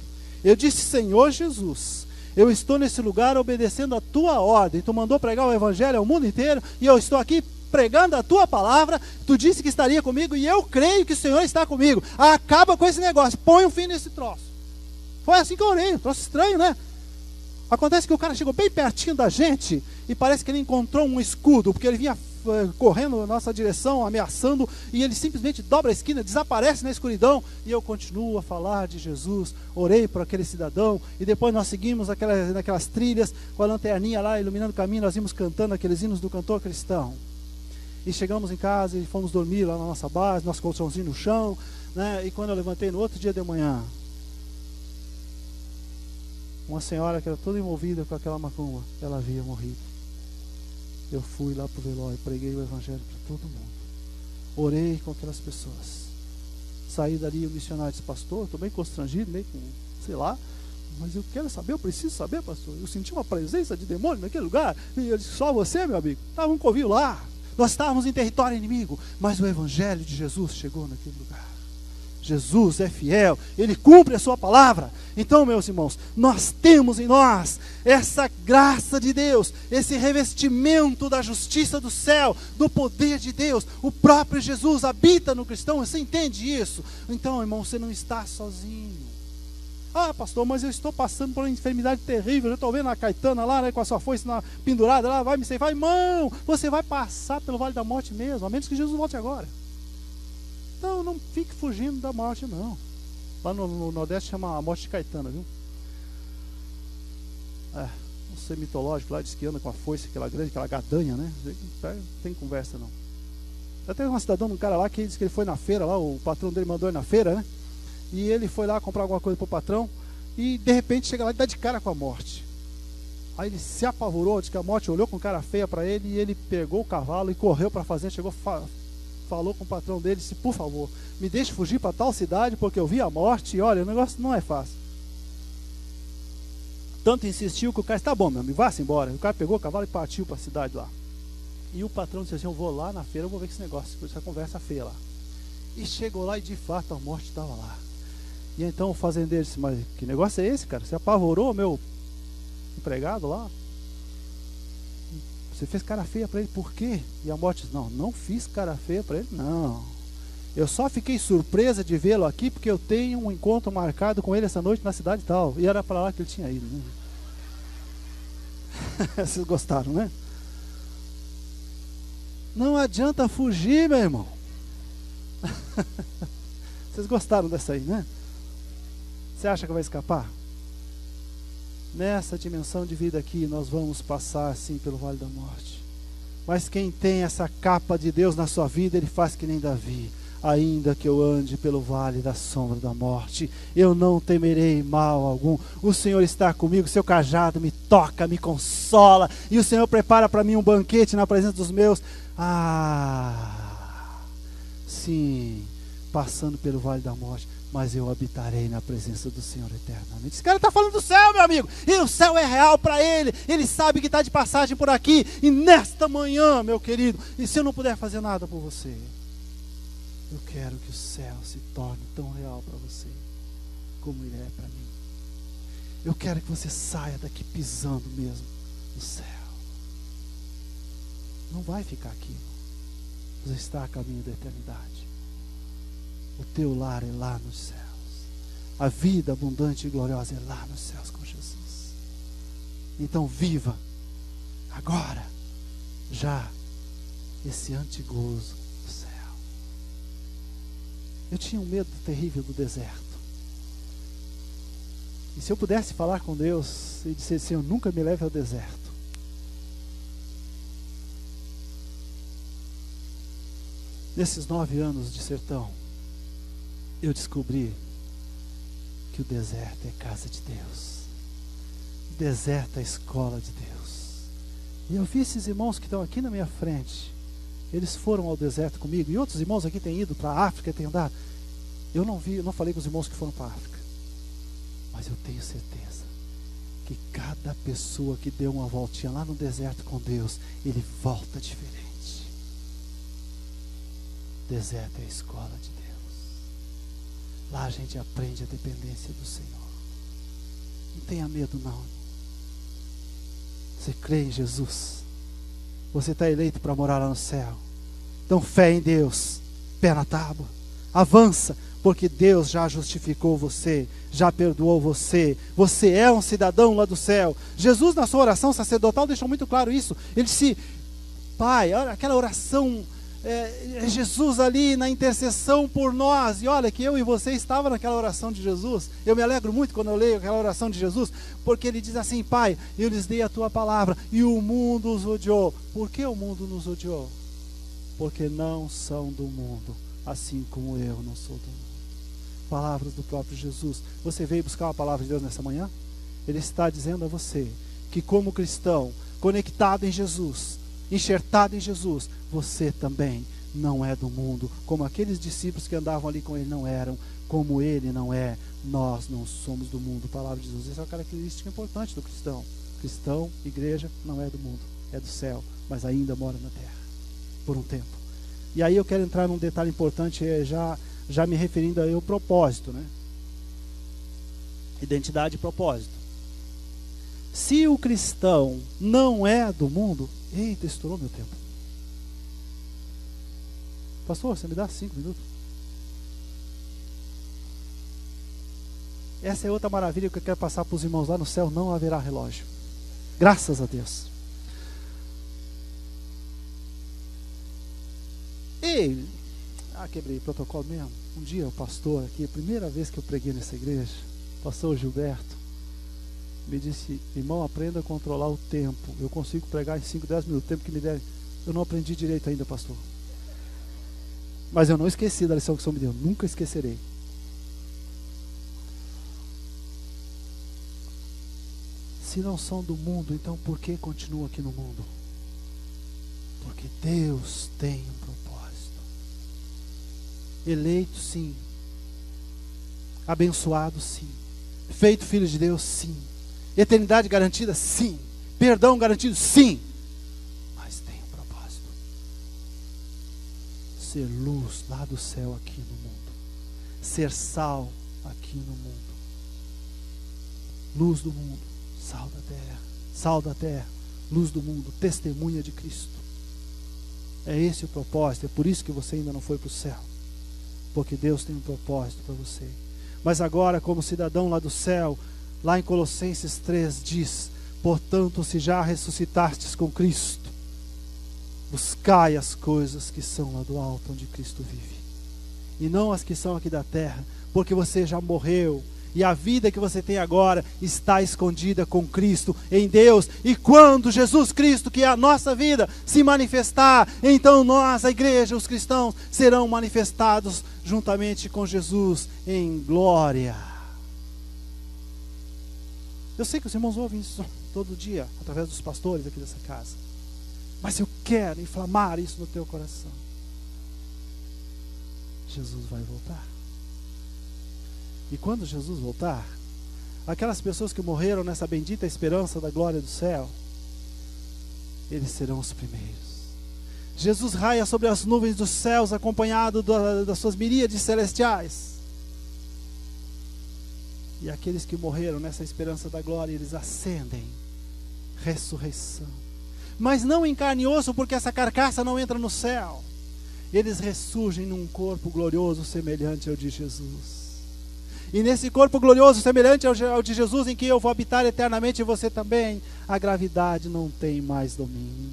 Eu disse, Senhor Jesus, eu estou nesse lugar obedecendo a tua ordem. Tu mandou pregar o evangelho ao mundo inteiro, e eu estou aqui pregando a tua palavra. Tu disse que estaria comigo, e eu creio que o Senhor está comigo. Acaba com esse negócio, põe um fim nesse troço. Foi assim que eu orei, um troço estranho, né? Acontece que o cara chegou bem pertinho da gente, e parece que ele encontrou um escudo, porque ele vinha correndo na nossa direção, ameaçando, e ele simplesmente dobra a esquina, desaparece na escuridão, e eu continuo a falar de Jesus. Orei por aquele cidadão, e depois nós seguimos naquelas trilhas, com a lanterninha lá, iluminando o caminho, nós íamos cantando aqueles hinos do cantor cristão. E chegamos em casa e fomos dormir lá na nossa base, nosso colchãozinho no chão, né? E quando eu levantei no outro dia de manhã, uma senhora que era toda envolvida com aquela macumba, ela havia morrido. Eu fui lá para o velório, preguei o evangelho para todo mundo, orei com aquelas pessoas. Saí dali, o missionário disse: pastor, estou bem constrangido, meio com, sei lá, mas eu quero saber, eu preciso saber, pastor. Eu senti uma presença de demônio naquele lugar. E eu disse: só você, meu amigo? Estava um covil lá, nós estávamos em território inimigo, mas o evangelho de Jesus chegou naquele lugar. Jesus é fiel, Ele cumpre a sua palavra. Então, meus irmãos, nós temos em nós essa graça de Deus, esse revestimento da justiça do céu, do poder de Deus. O próprio Jesus habita no cristão, você entende isso? Então, irmão, você não está sozinho. Ah, pastor, mas eu estou passando por uma enfermidade terrível, eu estou vendo a Caetana lá, né, com a sua foice pendurada lá, vai me ceifar. Irmão, você vai passar pelo vale da morte mesmo, a menos que Jesus volte agora. Então não fique fugindo da morte, não. Lá no Nordeste chama a morte de Caetana, viu? Um ser mitológico lá, diz que anda com a foice, aquela grande, aquela gadanha, né? Não tem conversa, não. Até uma cidadã de um cara lá que disse que ele foi na feira lá, o patrão dele mandou ele na feira, né? E ele foi lá comprar alguma coisa pro patrão e de repente chega lá e dá de cara com a morte. Aí ele se apavorou, disse que a morte olhou com cara feia para ele e ele pegou o cavalo e correu para a fazenda, chegou, falou com o patrão dele, disse: por favor, me deixe fugir para tal cidade porque eu vi a morte e olha, o negócio não é fácil. Tanto insistiu que o cara disse: tá bom, meu amigo, vá-se embora. O cara pegou o cavalo e partiu para a cidade lá. E o patrão disse assim: eu vou lá na feira, eu vou ver esse negócio, essa conversa feia lá. E chegou lá e de fato a morte estava lá. E então o fazendeiro disse: mas que negócio é esse, cara? Você apavorou meu empregado lá? Você fez cara feia para ele, por quê? E a morte disse: não fiz cara feia para ele, não. Eu só fiquei surpresa de vê-lo aqui porque eu tenho um encontro marcado com ele essa noite na cidade tal. E era para lá que ele tinha ido, né? Vocês gostaram, né? Não adianta fugir, meu irmão. Vocês gostaram dessa aí, né? Você acha que vai escapar? Nessa dimensão de vida aqui, nós vamos passar assim pelo vale da morte. Mas quem tem essa capa de Deus na sua vida, ele faz que nem Davi: ainda que eu ande pelo vale da sombra da morte, eu não temerei mal algum. O Senhor está comigo, seu cajado me toca, me consola, e o Senhor prepara para mim um banquete na presença dos meus. Sim, passando pelo vale da morte, mas eu habitarei na presença do Senhor eternamente. Esse cara está falando do céu, meu amigo, e o céu é real para ele. Ele sabe que está de passagem por aqui. E nesta manhã, meu querido, e se eu não puder fazer nada por você, eu quero que o céu se torne tão real para você como ele é para mim. Eu quero que você saia daqui pisando mesmo no céu. Não vai ficar aqui, irmão. Você está a caminho da eternidade. O teu lar é lá nos céus. A vida abundante e gloriosa é lá nos céus com Jesus. Então viva agora já esse antigozo do céu. Eu tinha um medo terrível do deserto. E se eu pudesse falar com Deus e dizer: Senhor, nunca me leve ao deserto. Nesses 9 anos de sertão, eu descobri que o deserto é casa de Deus. O deserto é a escola de Deus. E eu vi esses irmãos que estão aqui na minha frente. Eles foram ao deserto comigo. E outros irmãos aqui têm ido para a África, têm andado. Eu não falei com os irmãos que foram para a África. Mas eu tenho certeza que cada pessoa que deu uma voltinha lá no deserto com Deus, ele volta diferente. O deserto é a escola de Deus. Lá a gente aprende a dependência do Senhor. Não tenha medo, não. Você crê em Jesus. Você está eleito para morar lá no céu. Então fé em Deus, pé na tábua. Avança, porque Deus já justificou você, já perdoou você. Você é um cidadão lá do céu. Jesus, na sua oração sacerdotal, deixou muito claro isso. Ele disse: Pai, olha aquela oração, Jesus ali na intercessão por nós, e olha que eu e você estavam naquela oração de Jesus. Eu me alegro muito quando eu leio aquela oração de Jesus, porque ele diz assim: Pai, eu lhes dei a tua palavra e o mundo os odiou. Por que o mundo nos odiou? Porque não são do mundo, assim como eu não sou do mundo. Palavras do próprio Jesus. Você veio buscar uma palavra de Deus nessa manhã? Ele está dizendo a você que, como cristão, conectado em Jesus, enxertado em Jesus, você também não é do mundo, como aqueles discípulos que andavam ali com ele não eram, como ele não é. Nós não somos do mundo. Palavra de Jesus. Essa é uma característica importante do cristão. Cristão, igreja, não é do mundo, é do céu, mas ainda mora na terra por um tempo. E aí eu quero entrar num detalhe importante, já me referindo ao propósito, né? Identidade e propósito. Se o cristão não é do mundo... Eita, estourou meu tempo. Pastor, você me dá 5 minutos? Essa é outra maravilha que eu quero passar para os irmãos lá no céu. Não haverá relógio. Graças a Deus. Ei, quebrei o protocolo mesmo. Um dia o pastor aqui, a primeira vez que eu preguei nessa igreja, o pastor Gilberto, me disse: irmão, aprenda a controlar o tempo. Eu consigo pregar em 5, 10 minutos, o tempo que me der. Eu não aprendi direito ainda, pastor. Mas eu não esqueci da lição que o Senhor me deu. Nunca esquecerei. Se não são do mundo, então por que continuam aqui no mundo? Porque Deus tem um propósito. Eleito, sim. Abençoado, sim. Feito filho de Deus, sim. Eternidade garantida, sim. Perdão garantido, sim. Mas tem um propósito: ser luz lá do céu aqui no mundo. Ser sal aqui no mundo. Luz do mundo, sal da terra. Sal da terra, luz do mundo, testemunha de Cristo. É esse o propósito. É por isso que você ainda não foi para o céu. Porque Deus tem um propósito para você. Mas agora, como cidadão lá do céu, lá em Colossenses 3 diz: portanto, se já ressuscitastes com Cristo, buscai as coisas que são lá do alto, onde Cristo vive, e não as que são aqui da terra, porque você já morreu, e a vida que você tem agora está escondida com Cristo em Deus. E quando Jesus Cristo, que é a nossa vida, se manifestar, então nós, a igreja, os cristãos, serão manifestados juntamente com Jesus em glória. Eu sei que os irmãos ouvem isso todo dia, através dos pastores aqui dessa casa, mas eu quero inflamar isso no teu coração. Jesus vai voltar. E quando Jesus voltar, aquelas pessoas que morreram nessa bendita esperança da glória do céu, eles serão os primeiros. Jesus raia sobre as nuvens dos céus, acompanhado das suas miríades celestiais. E aqueles que morreram nessa esperança da glória, eles ascendem. Ressurreição. Mas não em carne e osso, porque essa carcaça não entra no céu. Eles ressurgem num corpo glorioso semelhante ao de Jesus. E nesse corpo glorioso semelhante ao de Jesus, em que eu vou habitar eternamente, e você também, a gravidade não tem mais domínio.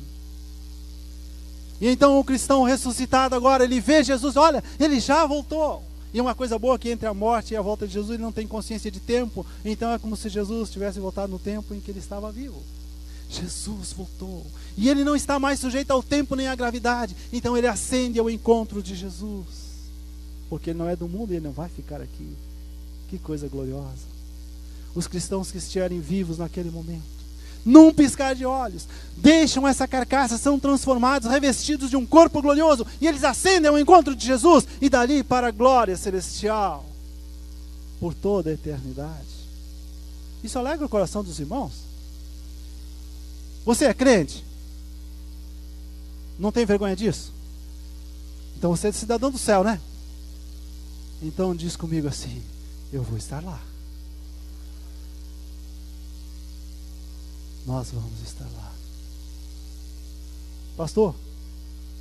E então o cristão ressuscitado agora, ele vê Jesus, olha, ele já voltou. E uma coisa boa que entre a morte e a volta de Jesus, ele não tem consciência de tempo. Então é como se Jesus tivesse voltado no tempo em que ele estava vivo. Jesus voltou. E ele não está mais sujeito ao tempo nem à gravidade. Então ele ascende ao encontro de Jesus. Porque ele não é do mundo e ele não vai ficar aqui. Que coisa gloriosa. Os cristãos que estiverem vivos naquele momento, num piscar de olhos, deixam essa carcaça, são transformados, revestidos de um corpo glorioso, e eles ascendem ao encontro de Jesus, e dali para a glória celestial, por toda a eternidade. Isso alegra o coração dos irmãos? Você é crente? Não tem vergonha disso? Então você é cidadão do céu, né? Então diz comigo assim: eu vou estar lá. Nós vamos estar lá. Pastor,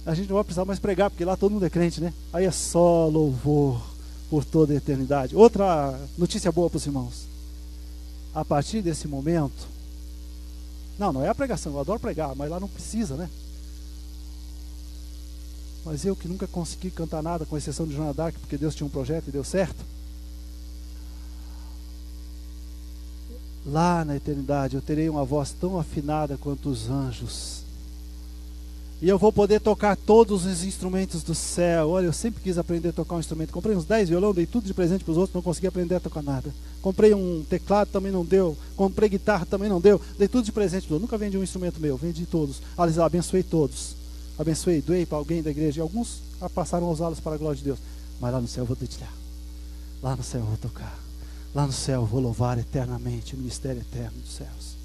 a gente não vai precisar mais pregar, porque lá todo mundo é crente, né? Aí é só louvor por toda a eternidade. Outra notícia boa para os irmãos: a partir desse momento, não é a pregação, eu adoro pregar, mas lá não precisa, né? Mas eu que nunca consegui cantar nada, com exceção de Joana d'Arc, porque Deus tinha um projeto e deu certo. Lá na eternidade eu terei uma voz tão afinada quanto os anjos. E eu vou poder tocar todos os instrumentos do céu. Olha, eu sempre quis aprender a tocar um instrumento. Comprei uns 10 violão, dei tudo de presente para os outros, não consegui aprender a tocar nada. Comprei um teclado, também não deu. Comprei guitarra, também não deu. Dei tudo de presente para os outros. Nunca vendi um instrumento meu, vendi todos. Aliás, abençoei todos. Abençoei, doei para alguém da igreja. E alguns passaram a usá-los para a glória de Deus. Mas lá no céu eu vou dedilhar. Lá no céu eu vou tocar. Lá no céu eu vou louvar eternamente o ministério eterno dos céus.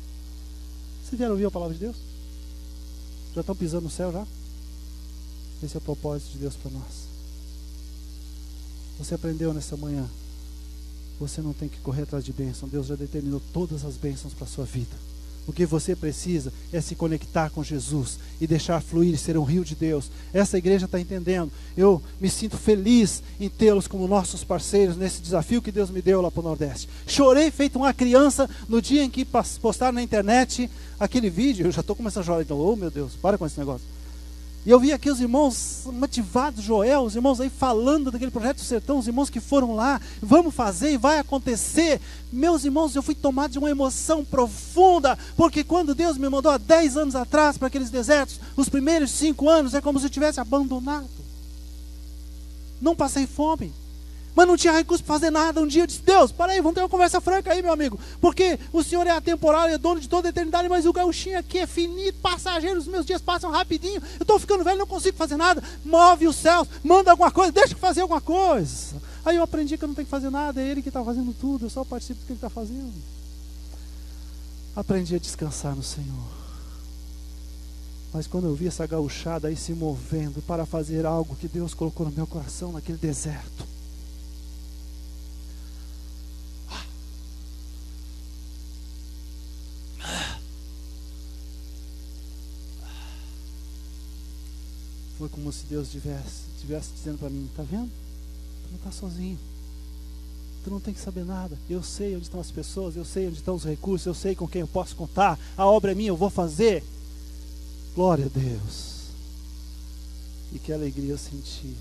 Vocês vieram ouvir a palavra de Deus? Já estão pisando no céu já? Esse é o propósito de Deus para nós. Você aprendeu nessa manhã. Você não tem que correr atrás de bênção. Deus já determinou todas as bênçãos para a sua vida. O que você precisa é se conectar com Jesus e deixar fluir, ser um rio de Deus. Essa igreja está entendendo. Eu me sinto feliz em tê-los como nossos parceiros nesse desafio que Deus me deu lá para o Nordeste. Chorei feito uma criança no dia em que postaram na internet aquele vídeo. Eu já estou começando a chorar. Então, oh meu Deus, para com esse negócio. E eu vi aqui os irmãos motivados, Joel, os irmãos aí falando daquele projeto do sertão, os irmãos que foram lá, vamos fazer e vai acontecer. Meus irmãos, eu fui tomado de uma emoção profunda, porque quando Deus me mandou há 10 anos atrás para aqueles desertos, os primeiros 5 anos é como se eu tivesse abandonado. Não passei fome, mas não tinha recurso para fazer nada. Um dia eu disse, Deus, para aí, vamos ter uma conversa franca aí, meu amigo, porque o Senhor é atemporal, é dono de toda a eternidade, mas o gauchinho aqui é finito, passageiro, os meus dias passam rapidinho, eu estou ficando velho, não consigo fazer nada. Move os céus, manda alguma coisa, deixa eu fazer alguma coisa. Aí eu aprendi que eu não tenho que fazer nada, é Ele que está fazendo tudo, eu só participo do que Ele está fazendo. Aprendi a descansar no Senhor. Mas quando eu vi essa gauchada aí se movendo para fazer algo que Deus colocou no meu coração naquele deserto, foi como se Deus estivesse dizendo para mim, tá vendo? Tu não está sozinho. Tu não tem que saber nada. Eu sei onde estão as pessoas, eu sei onde estão os recursos, eu sei com quem eu posso contar. A obra é minha, eu vou fazer. Glória a Deus. E que alegria eu senti.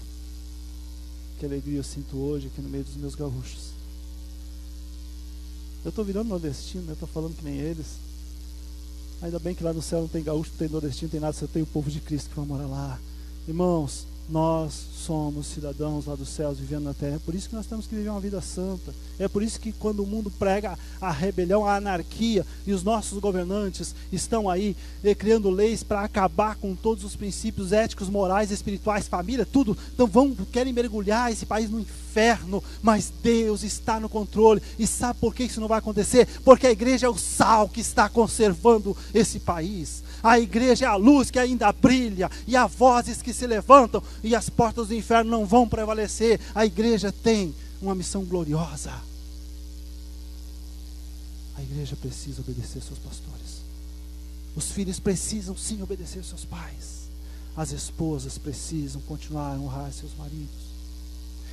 Que alegria eu sinto hoje aqui no meio dos meus gaúchos. Eu estou virando nordestino, eu estou falando que nem eles. Ainda bem que lá no céu não tem gaúcho, não tem nordestino, não tem nada, só tem o povo de Cristo que vai morar lá. Irmãos, nós somos cidadãos lá dos céus vivendo na terra. É por isso que nós temos que viver uma vida santa. É por isso que quando o mundo prega a rebelião, a anarquia, e os nossos governantes estão aí criando leis para acabar com todos os princípios éticos, morais, espirituais, família, tudo. Então querem mergulhar esse país no inferno, mas Deus está no controle. E sabe por que isso não vai acontecer? Porque a igreja é o sal que está conservando esse país. A igreja é a luz que ainda brilha, e há vozes que se levantam, e as portas do inferno não vão prevalecer. A igreja tem uma missão gloriosa. A igreja precisa obedecer seus pastores. Os filhos precisam sim obedecer seus pais. As esposas precisam continuar a honrar seus maridos.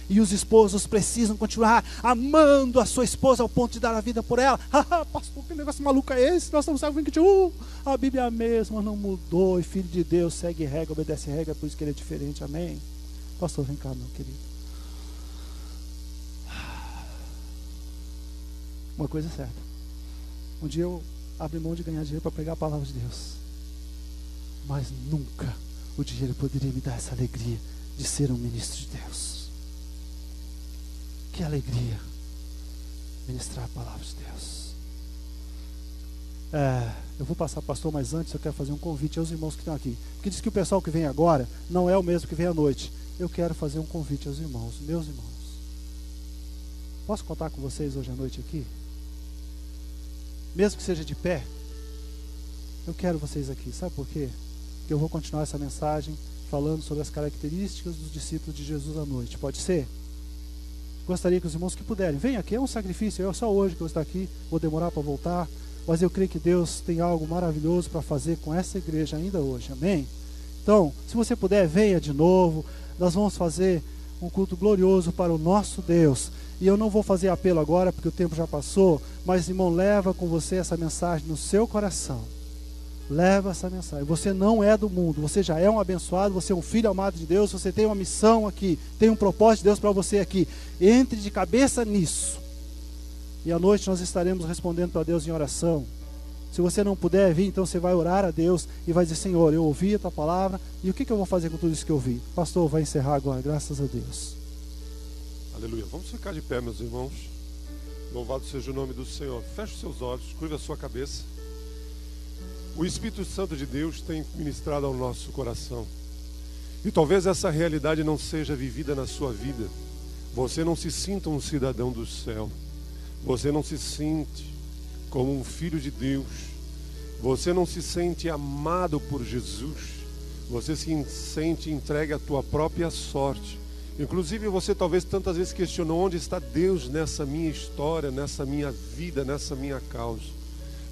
E os esposos precisam continuar amando a sua esposa ao ponto de dar a vida por ela. Pastor, que negócio maluco é esse? Nós estamos sabendo que a Bíblia mesma não mudou. E filho de Deus segue regra, obedece regra, por isso que ele é diferente. Amém? Pastor, vem cá, meu querido. Uma coisa é certa. Um dia eu abri mão de ganhar dinheiro para pregar a palavra de Deus. Mas nunca o dinheiro poderia me dar essa alegria de ser um ministro de Deus. Que alegria ministrar a palavra de Deus. Eu vou passar, pastor, mas antes eu quero fazer um convite aos irmãos que estão aqui. Porque diz que o pessoal que vem agora não é o mesmo que vem à noite. Eu quero fazer um convite aos irmãos, meus irmãos. Posso contar com vocês hoje à noite aqui? Mesmo que seja de pé, eu quero vocês aqui. Sabe por quê? Porque eu vou continuar essa mensagem falando sobre as características dos discípulos de Jesus à noite. Pode ser? Gostaria que os irmãos que puderem, venham aqui, é um sacrifício, é só hoje que eu estou aqui, vou demorar para voltar, mas eu creio que Deus tem algo maravilhoso para fazer com essa igreja ainda hoje, amém? Então, se você puder, venha de novo, nós vamos fazer um culto glorioso para o nosso Deus, e eu não vou fazer apelo agora, porque o tempo já passou, mas irmão, leva com você essa mensagem no seu coração, Leva essa mensagem. Você não é do mundo, você já é um abençoado, você é um filho amado de Deus, você tem uma missão aqui, tem um propósito de Deus para você aqui. Entre de cabeça nisso. E à noite nós estaremos respondendo para Deus em oração. Se você não puder vir, então você vai orar a Deus e vai dizer: Senhor, eu ouvi a tua palavra, e o que eu vou fazer com tudo isso que eu ouvi? Pastor, vai encerrar agora, graças a Deus. Aleluia. Vamos ficar de pé, meus irmãos. Louvado seja o nome do Senhor. Feche os seus olhos, curva a sua cabeça. O Espírito Santo de Deus tem ministrado ao nosso coração. E talvez essa realidade não seja vivida na sua vida. Você não se sinta um cidadão do céu. Você não se sente como um filho de Deus. Você não se sente amado por Jesus. Você se sente entregue à tua própria sorte. Inclusive você talvez tantas vezes questionou: onde está Deus nessa minha história, nessa minha vida, nessa minha causa?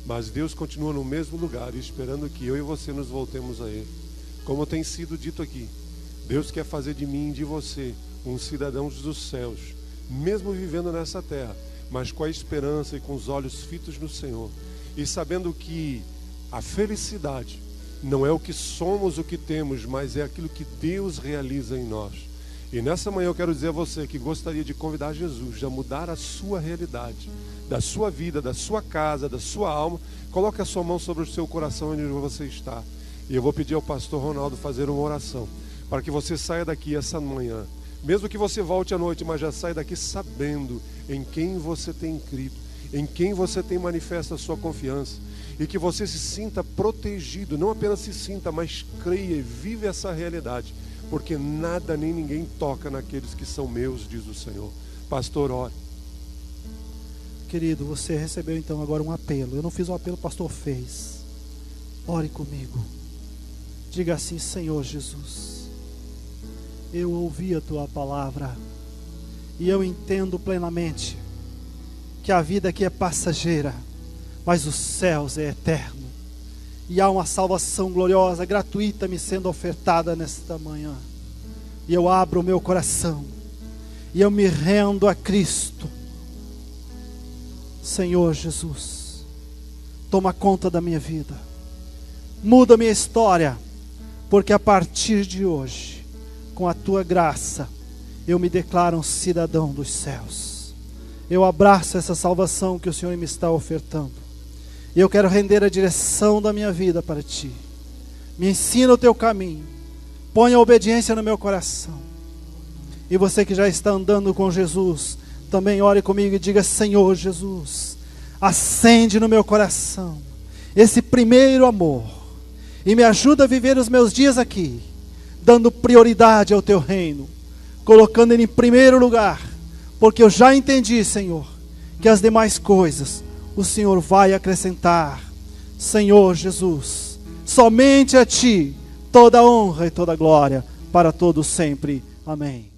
Mas Deus continua no mesmo lugar, esperando que eu e você nos voltemos a Ele. Como tem sido dito aqui, Deus quer fazer de mim e de você um cidadão dos céus, mesmo vivendo nessa terra, mas com a esperança e com os olhos fitos no Senhor, e sabendo que a felicidade não é o que somos, o que temos, mas é aquilo que Deus realiza em nós. E nessa manhã eu quero dizer a você que gostaria de convidar Jesus a mudar a sua realidade, da sua vida, da sua casa, da sua alma. Coloque a sua mão sobre o seu coração onde você está. E eu vou pedir ao pastor Ronaldo fazer uma oração, para que você saia daqui essa manhã. Mesmo que você volte à noite, mas já saia daqui sabendo em quem você tem crido, em quem você tem manifesto a sua confiança. E que você se sinta protegido, não apenas se sinta, mas creia e vive essa realidade. Porque nada nem ninguém toca naqueles que são meus, diz o Senhor. Pastor, ore. Querido, você recebeu então agora um apelo. Eu não fiz o apelo, o pastor fez. Ore comigo. Diga assim: Senhor Jesus, eu ouvi a tua palavra e eu entendo plenamente que a vida aqui é passageira, mas os céus é eterno. E há uma salvação gloriosa, gratuita, me sendo ofertada nesta manhã. E eu abro o meu coração e eu me rendo a Cristo. Senhor Jesus, toma conta da minha vida, muda minha história, porque a partir de hoje, com a tua graça, eu me declaro um cidadão dos céus. Eu abraço essa salvação que o Senhor me está ofertando. E eu quero render a direção da minha vida para Ti. Me ensina o Teu caminho. Põe a obediência no meu coração. E você que já está andando com Jesus, também ore comigo e diga: Senhor Jesus, acende no meu coração esse primeiro amor. E me ajuda a viver os meus dias aqui, dando prioridade ao Teu reino, colocando Ele em primeiro lugar. Porque eu já entendi, Senhor, que as demais coisas o Senhor vai acrescentar. Senhor Jesus, somente a Ti toda a honra e toda a glória para todos sempre. Amém.